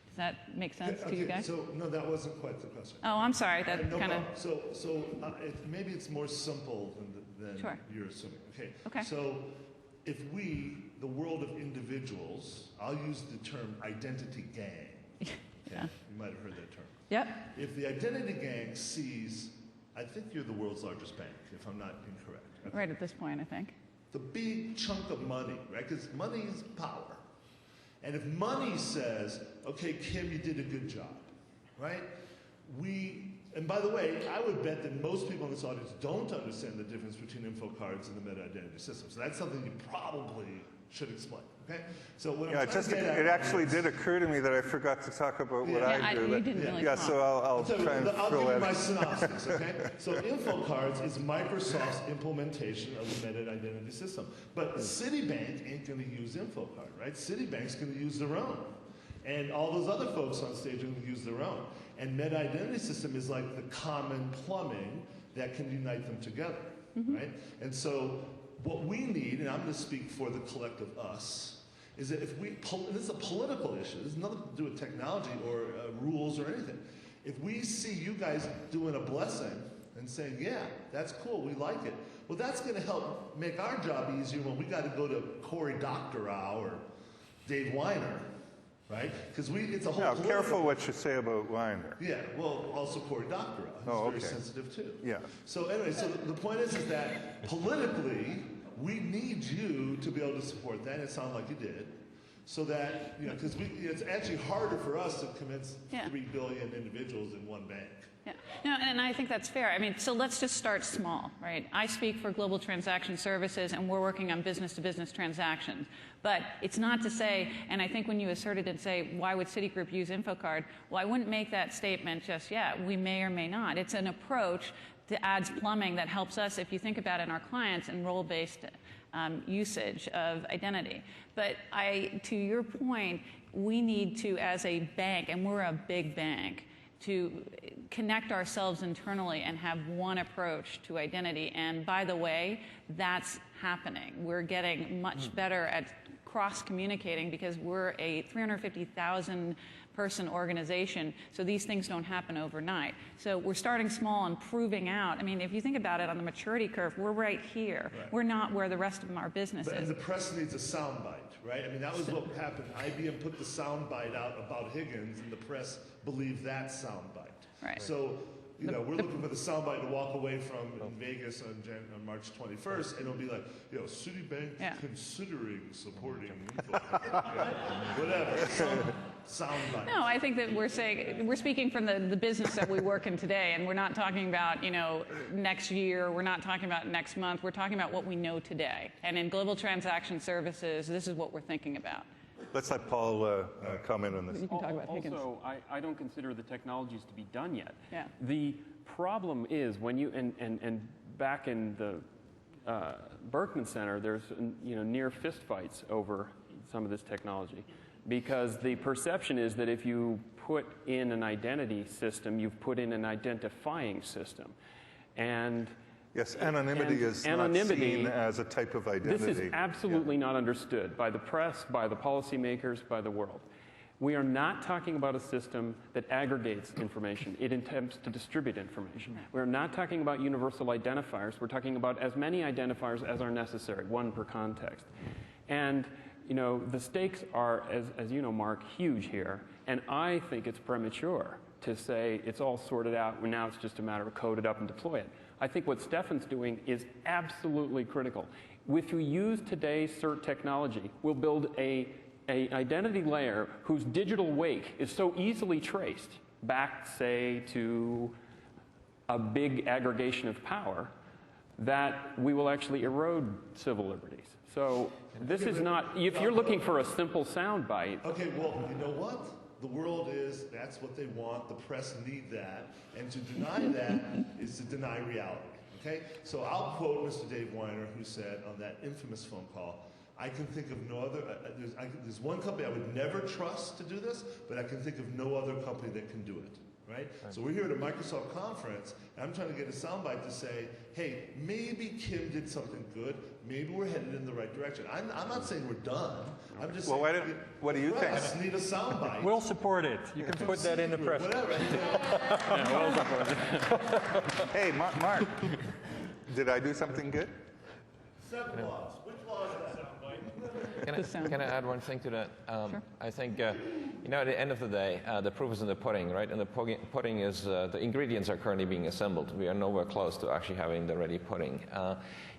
Does that make sense to you guys? So, no, that wasn't quite the question. Oh, I'm sorry. That No kind of. problem. Maybe it's more simple than Sure. you're assuming. Okay. Okay. So if we, the world of individuals, I'll use the term identity gang. Okay? Yeah. You might have heard that term. Yep. If the identity gang sees, I think you're the world's largest bank, if I'm not incorrect. Okay? Right at this point, I think. The big chunk of money, right? Because money is power. And if money says, okay, Kim, you did a good job, right? And by the way, I would bet that most people in this audience don't understand the difference between info cards and the meta identity system. So that's something you probably should explain, okay? So what I'm trying to get at it actually is- did occur to me that I forgot to talk about what Yeah. I do. You didn't really Yeah, talk. so I'll tell you try and what, I'll fill give you that my in. synopsis, okay? So InfoCards is Microsoft's implementation of the meta identity system. But Citibank ain't going to use InfoCard, right? Citibank's going to use their own. And all those other folks on stage are going to use their own. And meta identity system is like the common plumbing that can unite them together, right? And so what we need, and I'm going to speak for the collective us, is that if we, and this is a political issue, this has nothing to do with technology or rules or anything. If we see you guys doing a blessing and saying, yeah, that's cool, we like it, well, that's going to help make our job easier when we got to go to Cory Doctorow or Dave Weiner, right? Because it's a whole Now, political... careful what you say about Weiner. Yeah, well, also Cory Doctorow. He's Oh, very okay. sensitive too. Yeah. So anyway, so the point is that politically, we need you to be able to support that. It sounded like you did. So that, you know, because it's actually harder for us to convince 3 billion individuals in one bank. Yeah. No, and I think that's fair. I mean, so let's just start small, right? I speak for Global Transaction Services, and we're working on business-to-business transactions. But it's not to say, and I think when you asserted and say, why would Citigroup use InfoCard? Well, I wouldn't make that statement just yet. We may or may not. It's an approach that adds plumbing that helps us, if you think about it, in our clients, and role-based usage of identity. But to your point, we need to, as a bank, and we're a big bank, to connect ourselves internally and have one approach to identity. And by the way, that's happening. We're getting much better at cross-communicating because we're a 350,000 person organization, so these things don't happen overnight. So we're starting small and proving out. I mean, if you think about it on the maturity curve, we're right here. Right. We're not where the rest of our business But, is. and the press needs a soundbite, right? I mean, that was what happened. IBM put the soundbite out about Higgins, and the press believed that soundbite. Right. So, you know, we're looking for the soundbite to walk away from in Vegas on March 21st, and it'll be like, you know, Citibank considering supporting whatever. Soundbite. No, I think that we're speaking from the business that we work in today, and we're not talking about, you know, next year, we're not talking about next month, we're talking about what we know today. And in global transaction services, this is what we're thinking about. Let's let Paul comment on this. You can talk about Higgins. Also, I don't consider the technologies to be done yet. Yeah. The problem is when you, and back in the Berkman Center, there's, you know, near fistfights over some of this technology. Because the perception is that if you put in an identity system, you've put in an identifying system. And yes, anonymity is not seen as a type of identity. This is absolutely not understood by the press, by the policymakers, by the world. We are not talking about a system that aggregates information. It attempts to distribute information. We're not talking about universal identifiers. We're talking about as many identifiers as are necessary, one per context. And you know, the stakes are, as you know, Mark, huge here. And I think it's premature to say it's all sorted out and now it's just a matter of code it up and deploy it. I think what Stefan's doing is absolutely critical. If you use today's CERT technology, we'll build a identity layer whose digital wake is so easily traced back, say, to a big aggregation of power that we will actually erode civil liberties. So this is not, if you're looking for a simple soundbite. Okay, well, you know what? The world is, that's what they want. The press need that. And to deny that is to deny reality. Okay? So I'll quote Mr. Dave Weiner, who said on that infamous phone call, I can think of no other, there's one company I would never trust to do this, but I can think of no other company that can do it. Right? So we're here at a Microsoft conference, and I'm trying to get a soundbite to say, hey, maybe Kim did something good. Maybe we're headed in the right direction. I'm not saying we're done. I'm just saying, what do you think? Press need a soundbite. We'll support it. You can put that in the press. Whatever. Hey, Mark, did I do something good? 7 laws. Which law is that? Can I add one thing to that? Sure. I think, you know, at the end of the day, the proof is in the pudding, right? And the pudding is, the ingredients are currently being assembled. We are nowhere close to actually having the ready pudding.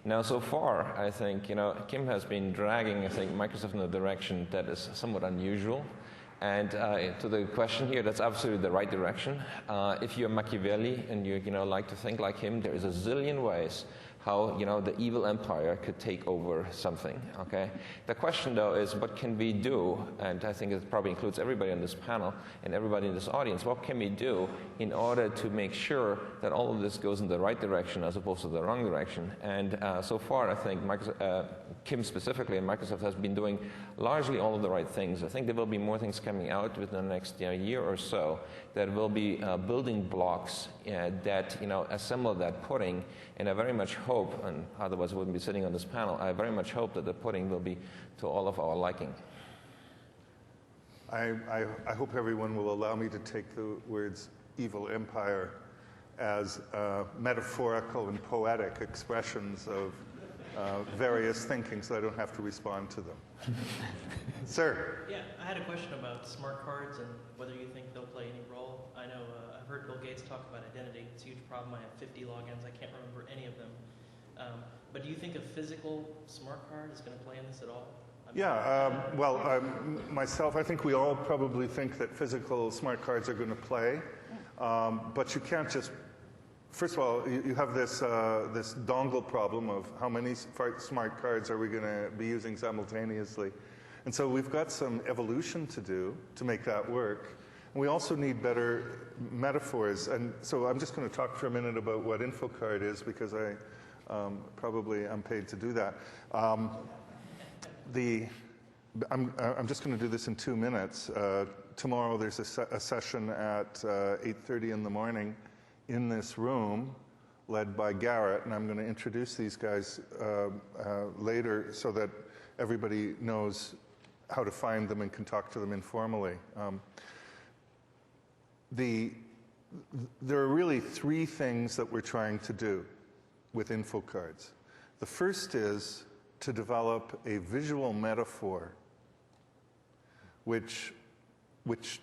Now, so far, I think, you know, Kim has been dragging, I think, Microsoft in a direction that is somewhat unusual. And to the question here, that's absolutely the right direction. If you're Machiavelli and you know, like to think like him, there is a zillion ways how, you know, the evil empire could take over something, okay? The question, though, is what can we do, and I think it probably includes everybody on this panel and everybody in this audience, what can we do in order to make sure that all of this goes in the right direction as opposed to the wrong direction? And so far, I think Kim specifically and Microsoft has been doing largely all of the right things. I think there will be more things coming out within the next year or so that will be building blocks that, you know, assemble that pudding. And I very much hope, and otherwise I wouldn't be sitting on this panel, I very much hope that the pudding will be to all of our liking. I hope everyone will allow me to take the words evil empire as metaphorical and poetic expressions of various thinking so I don't have to respond to them. Sir? Yeah, I had a question about smart cards and whether you think they'll play any role. I know I've heard Bill Gates talk about identity. It's a huge problem. I have 50 logins. I can't remember any of them. But do you think a physical smart card is going to play in this at all? Myself, I think we all probably think that physical smart cards are going to play. But you can't just, first of all, you have this dongle problem of how many smart cards are we going to be using simultaneously. And so we've got some evolution to do to make that work. And we also need better metaphors. And so I'm just going to talk for a minute about what InfoCard is because I'm paid to do that. I'm just going to do this in 2 minutes. Tomorrow there's a session at 8:30 in the morning in this room, led by Garrett, and I'm going to introduce these guys later so that everybody knows how to find them and can talk to them informally. There are really 3 things that we're trying to do with info cards. The first is to develop a visual metaphor which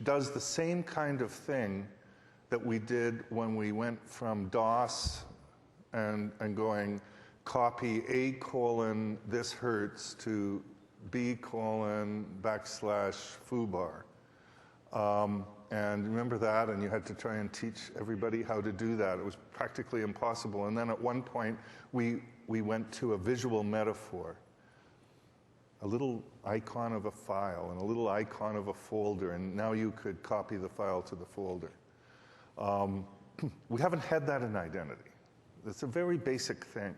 does the same kind of thing that we did when we went from DOS and going copy A colon this hertz to B colon / foobar. And remember that, and you had to try and teach everybody how to do that. It was practically impossible. And then at one point, we went to a visual metaphor, a little icon of a file and a little icon of a folder, and now you could copy the file to the folder. We haven't had that in identity. It's a very basic thing.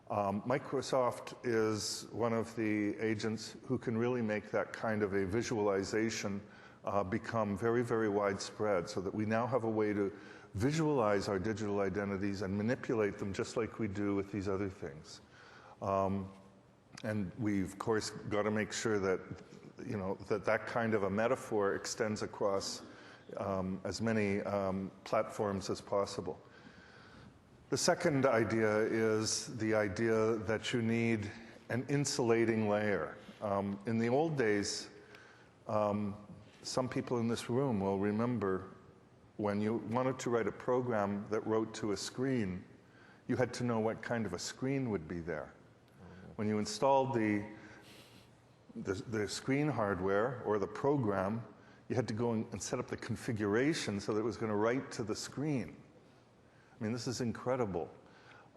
Microsoft is one of the agents who can really make that kind of a visualization become very, very widespread, so that we now have a way to visualize our digital identities and manipulate them just like we do with these other things. And we've, of course, got to make sure that, that kind of a metaphor extends across as many platforms as possible. The second idea is the idea that you need an insulating layer. In the old days, some people in this room will remember when you wanted to write a program that wrote to a screen, you had to know what kind of a screen would be there. When you installed the screen hardware or the program, you had to go and set up the configuration so that it was going to write to the screen. I mean, this is incredible.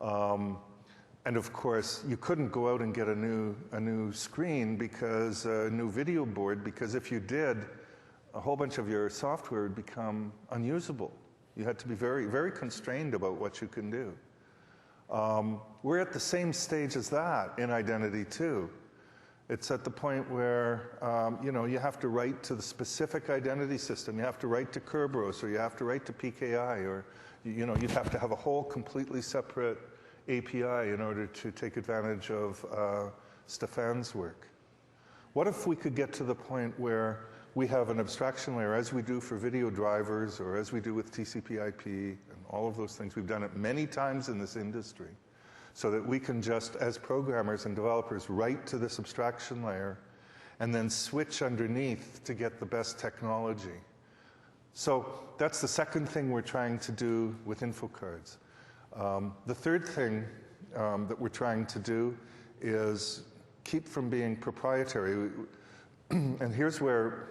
And of course, you couldn't go out and get a new screen because a new video board, because if you did, a whole bunch of your software would become unusable. You had to be very, very constrained about what you can do. We're at the same stage as that in identity too. It's at the point where you have to write to the specific identity system. You have to write to Kerberos, or you have to write to PKI, or you'd have to have a whole completely separate API in order to take advantage of Stefan's work. What if we could get to the point where we have an abstraction layer, as we do for video drivers, or as we do with TCP/IP, and all of those things? We've done it many times in this industry, so that we can just, as programmers and developers, write to this abstraction layer and then switch underneath to get the best technology. So that's the second thing we're trying to do with info cards. The third thing that we're trying to do is keep from being proprietary. And here's where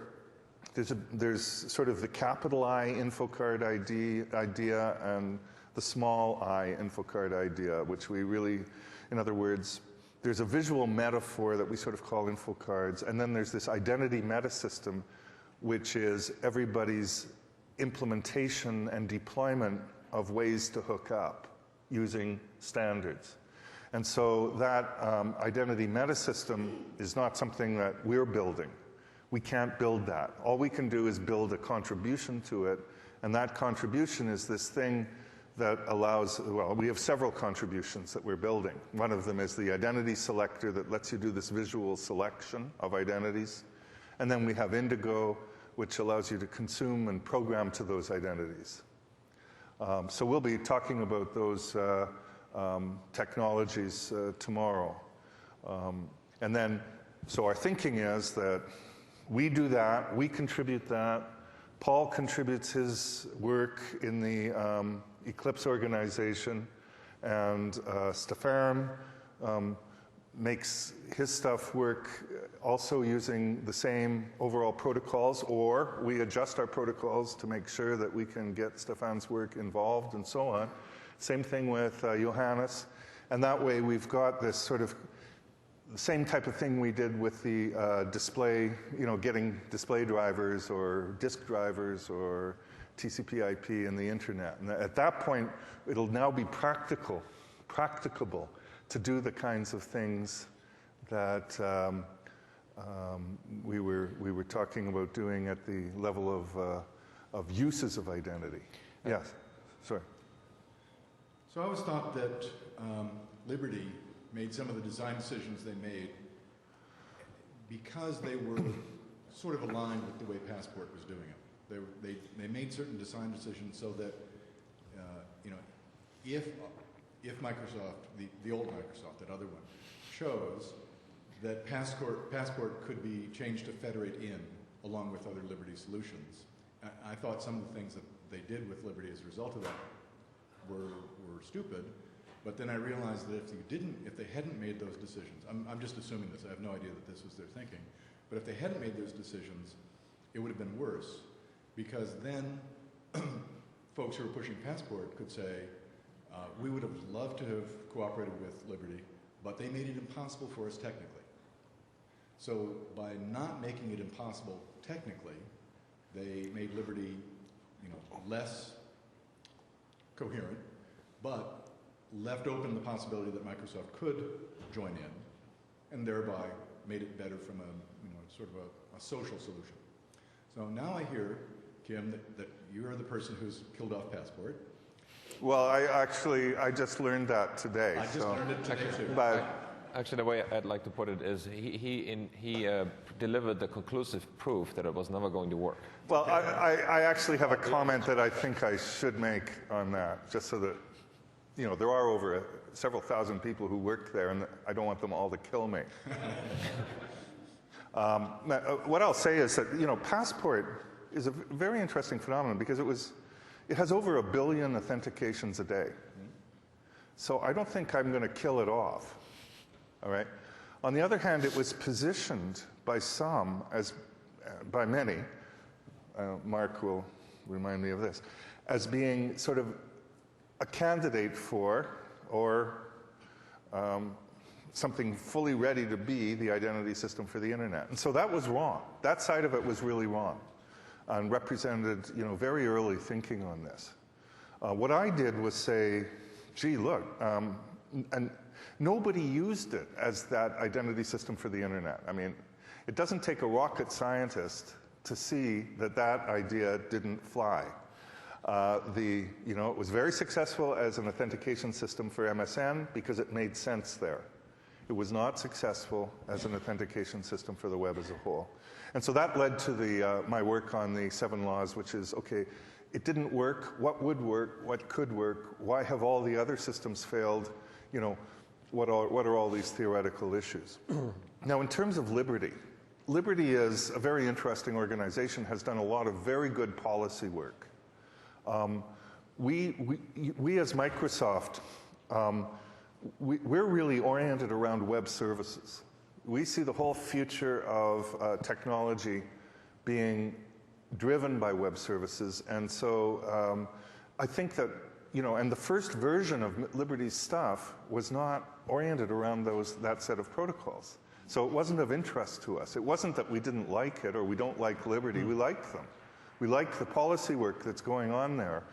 there's sort of the capital I info card idea and the small I info card idea, which we really, in other words, there's a visual metaphor that we sort of call info cards, and then there's this identity metasystem, which is everybody's implementation and deployment of ways to hook up using standards. And so that identity metasystem is not something that we're building. We can't build that. All we can do is build a contribution to it, and that contribution is this thing that allows, well, we have several contributions that we're building. One of them is the identity selector that lets you do this visual selection of identities. And then we have Indigo, which allows you to consume and program to those identities. So we'll be talking about those technologies tomorrow. And then, so our thinking is that we do that, we contribute that. Paul contributes his work in the Eclipse organization, and Stefan makes his stuff work also using the same overall protocols, or we adjust our protocols to make sure that we can get Stefan's work involved and so on. Same thing with Johannes. And that way we've got this sort of the same type of thing we did with the display, getting display drivers or disk drivers or TCP/IP and the internet. And at that point, it'll now be practicable to do the kinds of things that we were talking about doing at the level of uses of identity. Yes, sorry. So I always thought that Liberty made some of the design decisions they made because they were sort of aligned with the way Passport was doing it. They made certain design decisions so that if Microsoft, the old Microsoft, that other one, chose that Passport could be changed to federate in along with other Liberty solutions, I thought some of the things that they did with Liberty as a result of that were stupid. But then I realized that if they hadn't made those decisions, I'm just assuming this, I have no idea that this was their thinking, but if they hadn't made those decisions, it would have been worse, because then folks who were pushing Passport could say, we would have loved to have cooperated with Liberty, but they made it impossible for us technically. So by not making it impossible technically, they made Liberty, less coherent, but left open the possibility that Microsoft could join in, and thereby made it better from sort of a social solution. So now I hear, Kim, that you are the person who's killed off Passport. Well, I just learned that today. I just learned it today too. But Actually, the way I'd like to put it is he delivered the conclusive proof that it was never going to work. well, I actually have a comment that I think I should make on that, just so that there are over several thousand people who worked there, and I don't want them all to kill me. What I'll say is that Passport is a very interesting phenomenon because it has over 1 billion authentications a day. So I don't think I'm going to kill it off. All right. On the other hand, it was positioned by some by many. Mark will remind me of this, as being sort of a candidate for, or something fully ready to be the identity system for the internet. And so that was wrong. That side of it was really wrong, and represented very early thinking on this. What I did was say, gee, look, and nobody used it as that identity system for the internet. I mean, it doesn't take a rocket scientist to see that idea didn't fly. It was very successful as an authentication system for MSN because it made sense there. It was not successful as an authentication system for the web as a whole. And so that led to my work on the 7 laws, which is, okay, it didn't work. What would work? What could work? Why have all the other systems failed? What are all these theoretical issues? Now, in terms of Liberty, Liberty is a very interesting organization, has done a lot of very good policy work. We as Microsoft, we're really oriented around web services. We see the whole future of technology being driven by web services, and so I think that and the first version of Liberty's stuff was not oriented around that set of protocols. So it wasn't of interest to us. It wasn't that we didn't like it or we don't like Liberty. We liked them. We liked the policy work that's going on there.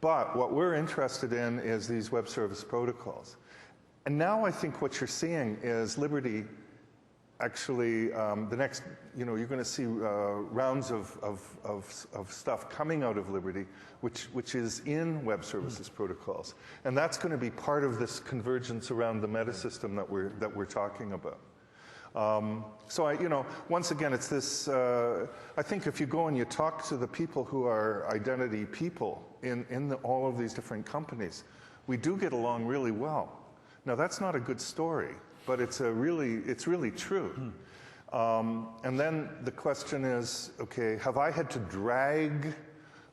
But what we're interested in is these web service protocols. And now I think what you're seeing is Liberty actually, the next, you're going to see rounds of stuff coming out of Liberty, which is in web services protocols, and that's going to be part of this convergence around the metasystem that we're talking about. So once again, it's this. I think if you go and you talk to the people who are identity people in all of these different companies, we do get along really well. Now that's not a good story, but it's really true. And then the question is, okay, have I had to drag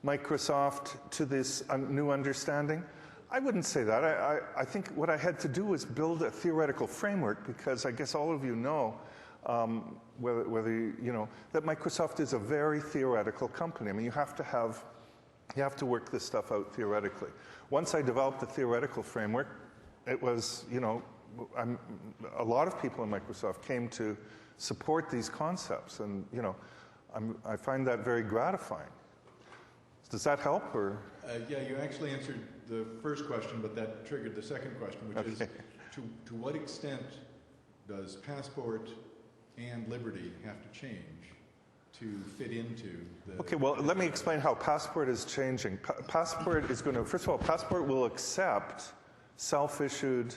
Microsoft to this new understanding? I wouldn't say that. I think what I had to do was build a theoretical framework, because I guess all of you know, that Microsoft is a very theoretical company. I mean, you have to work this stuff out theoretically. Once I developed the theoretical framework, it was, a lot of people in Microsoft came to support these concepts, and I find that very gratifying. Does that help, or? Yeah, you actually answered the first question, but that triggered the second question, which is, to what extent does Passport and liberty have to change to fit into the... Okay, well, let me explain how Passport is changing. Passport is going to, first of all, Passport will accept self-issued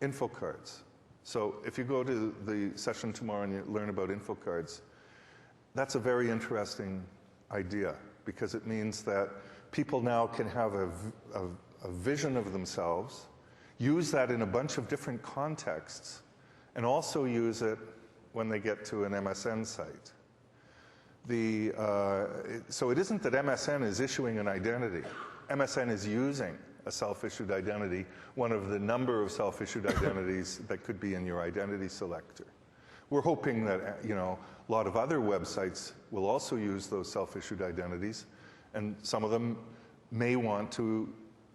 info cards. So if you go to the session tomorrow and you learn about info cards, that's a very interesting idea because it means that people now can have a vision of themselves, use that in a bunch of different contexts, and also use it when they get to an MSN site. So it isn't that MSN is issuing an identity. MSN is using a self-issued identity, one of the number of self-issued identities that could be in your identity selector. We're hoping that, you know, a lot of other websites will also use those self-issued identities, and some of them may want to,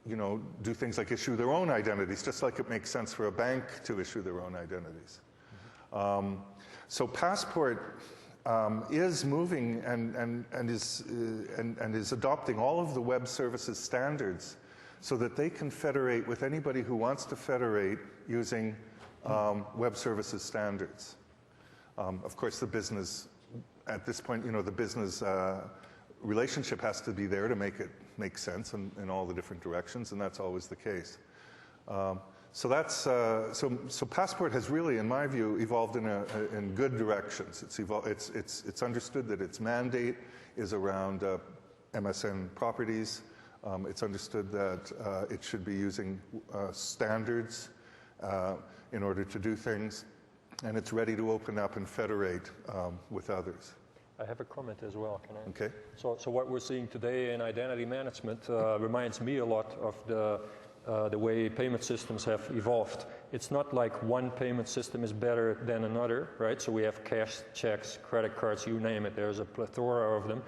you know, do things like issue their own identities, just like it makes sense for a bank to issue their own identities. So Passport is moving and is adopting all of the web services standards so that they can federate with anybody who wants to federate using web services standards. Of course, the business, at this point, you know, the business relationship has to be there to make it make sense in all the different directions, and that's always the case. So Passport has really, in my view, evolved in good directions. It's understood that its mandate is around MSN properties. It's understood that it should be using standards in order to do things, and it's ready to open up and federate with others. I have a comment as well, can I? Okay. So what we're seeing today in identity management reminds me a lot of the way payment systems have evolved. It's not like one payment system is better than another, right? So we have cash, checks, credit cards, you name it. There's a plethora of them.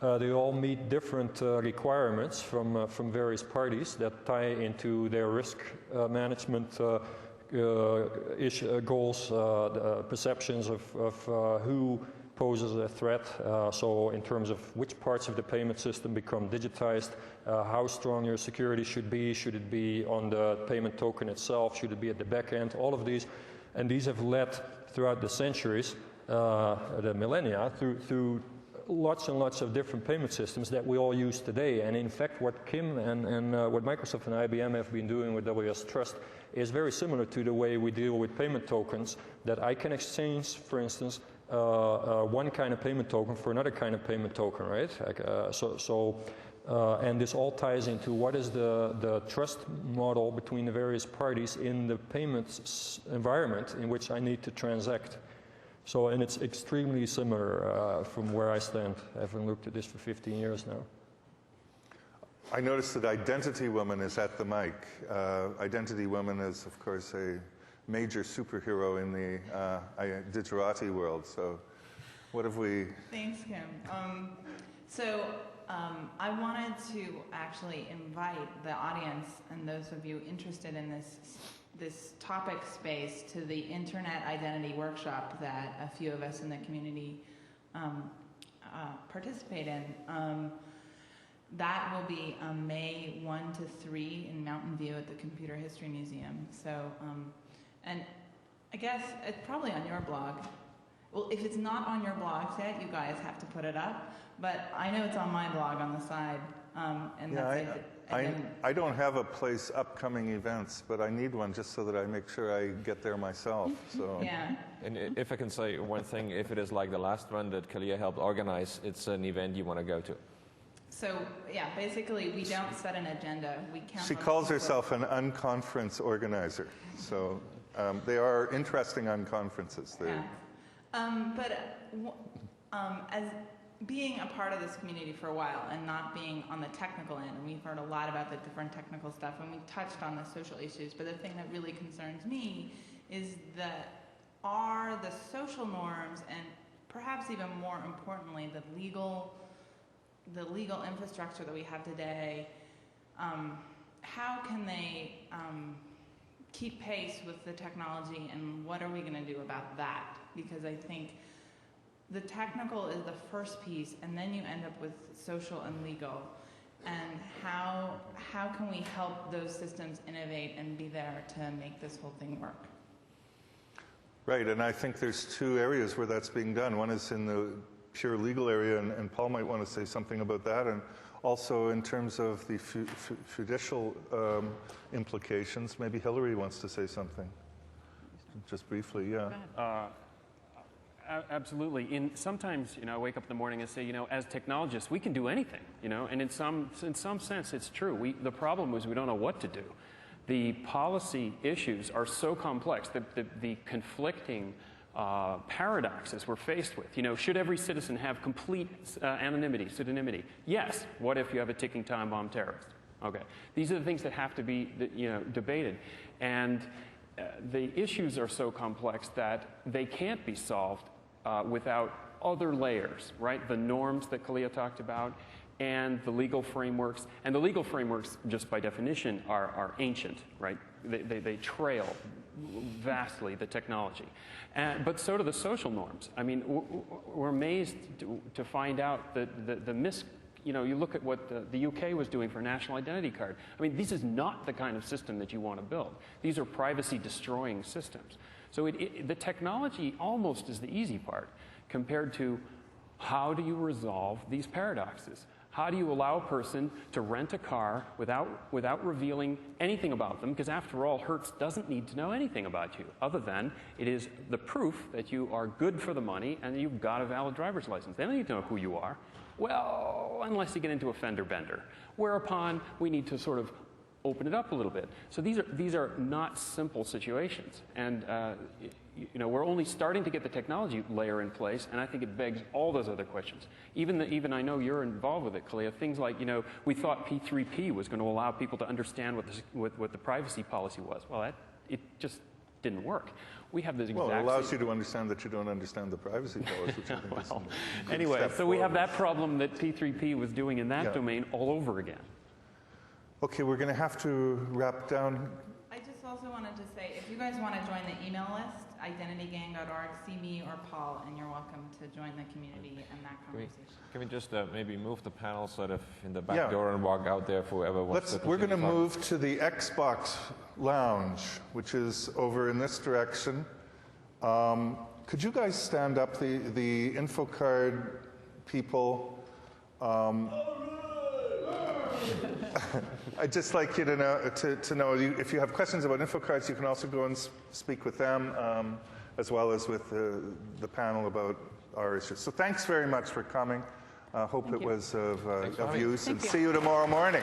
They all meet different requirements from various parties that tie into their risk management goals, the perceptions of who poses a threat. So in terms of which parts of the payment system become digitized, how strong your security should it be on the payment token itself, should it be at the back end, all of these. And these have led throughout the centuries, the millennia, through lots and lots of different payment systems that we all use today. And in fact, what Kim and what Microsoft and IBM have been doing with WS Trust is very similar to the way we deal with payment tokens, that I can exchange, for instance, one kind of payment token for another kind of payment token, right? And this all ties into what is the trust model between the various parties in the payments environment in which I need to transact. So, and it's extremely similar from where I stand, having looked at this for 15 years now. I noticed that Identity Woman is at the mic. Identity Woman is, of course, a major superhero in the Digerati world. So what have we... Thanks, Kim. I wanted to actually invite the audience and those of you interested in this topic space to the Internet Identity Workshop that a few of us in the community participate in. That will be May 1 to 3 in Mountain View at the Computer History Museum. So, and I guess it's probably on your blog. Well, if it's not on your blog yet, you guys have to put it up. But I know it's on my blog on the side. I don't have a place upcoming events, but I need one just so that I make sure I get there myself. So. Yeah. And if I can say one thing, if it is like the last one that Kalia helped organize, it's an event you want to go to. So, yeah, basically, we don't set an agenda. We count. She calls herself an unconference organizer. So they are interesting unconferences. Yeah. As being a part of this community for a while and not being on the technical end, and we've heard a lot about the different technical stuff, and we touched on the social issues, but the thing that really concerns me is that are the social norms, and perhaps even more importantly, the legal infrastructure that we have today, how can they keep pace with the technology, and what are we going to do about that? Because I think the technical is the first piece, and then you end up with social and legal. And how can we help those systems innovate and be there to make this whole thing work? Right, and I think there's two areas where that's being done. One is in the pure legal area, and Paul might want to say something about that, and also in terms of the judicial implications. Maybe Hillary wants to say something, just briefly, yeah. Absolutely. Sometimes, I wake up in the morning and say, as technologists, we can do anything, and in some sense, it's true. The problem is we don't know what to do. The policy issues are so complex that the conflicting paradoxes we're faced with. Should every citizen have complete anonymity, pseudonymity? Yes. What if you have a ticking time bomb terrorist? Okay. These are the things that have to be, debated. And the issues are so complex that they can't be solved without other layers, right? The norms that Kalia talked about, and the legal frameworks. And the legal frameworks, just by definition, are ancient, right? They trail vastly the technology. But so do the social norms. I mean, we're amazed to find out that you look at what the UK was doing for a national identity card. I mean, this is not the kind of system that you want to build. These are privacy-destroying systems. So the technology almost is the easy part compared to how do you resolve these paradoxes? How do you allow a person to rent a car without revealing anything about them? Because after all, Hertz doesn't need to know anything about you, other than it is the proof that you are good for the money and you've got a valid driver's license. They don't need to know who you are. Well, unless you get into a fender bender, whereupon we need to sort of open it up a little bit. So these are not simple situations, and we're only starting to get the technology layer in place, and I think it begs all those other questions. Even I know you're involved with it, Kalia. Things like we thought P3P was going to allow people to understand what the privacy policy was. Well, it just didn't work. We have this exact. Well, it allows you to understand that you don't understand the privacy policy, which I think is anyway, so we have that problem that P3P was doing in that domain all over again. Okay, we're going to have to wrap down. I just also wanted to say, if you guys want to join the email list, identitygang.org, see me or Paul, and you're welcome to join the community and that conversation. Can we just maybe move the panel sort of in the back door and walk out there for whoever wants to We're going to move to the Xbox Lounge, which is over in this direction. Could you guys stand up, the InfoCard people? I'd just like you to know if you have questions about InfoCards, you can also go and speak with them, as well as with the panel about our issues. So thanks very much for coming. Hope it was of use, and see you tomorrow morning.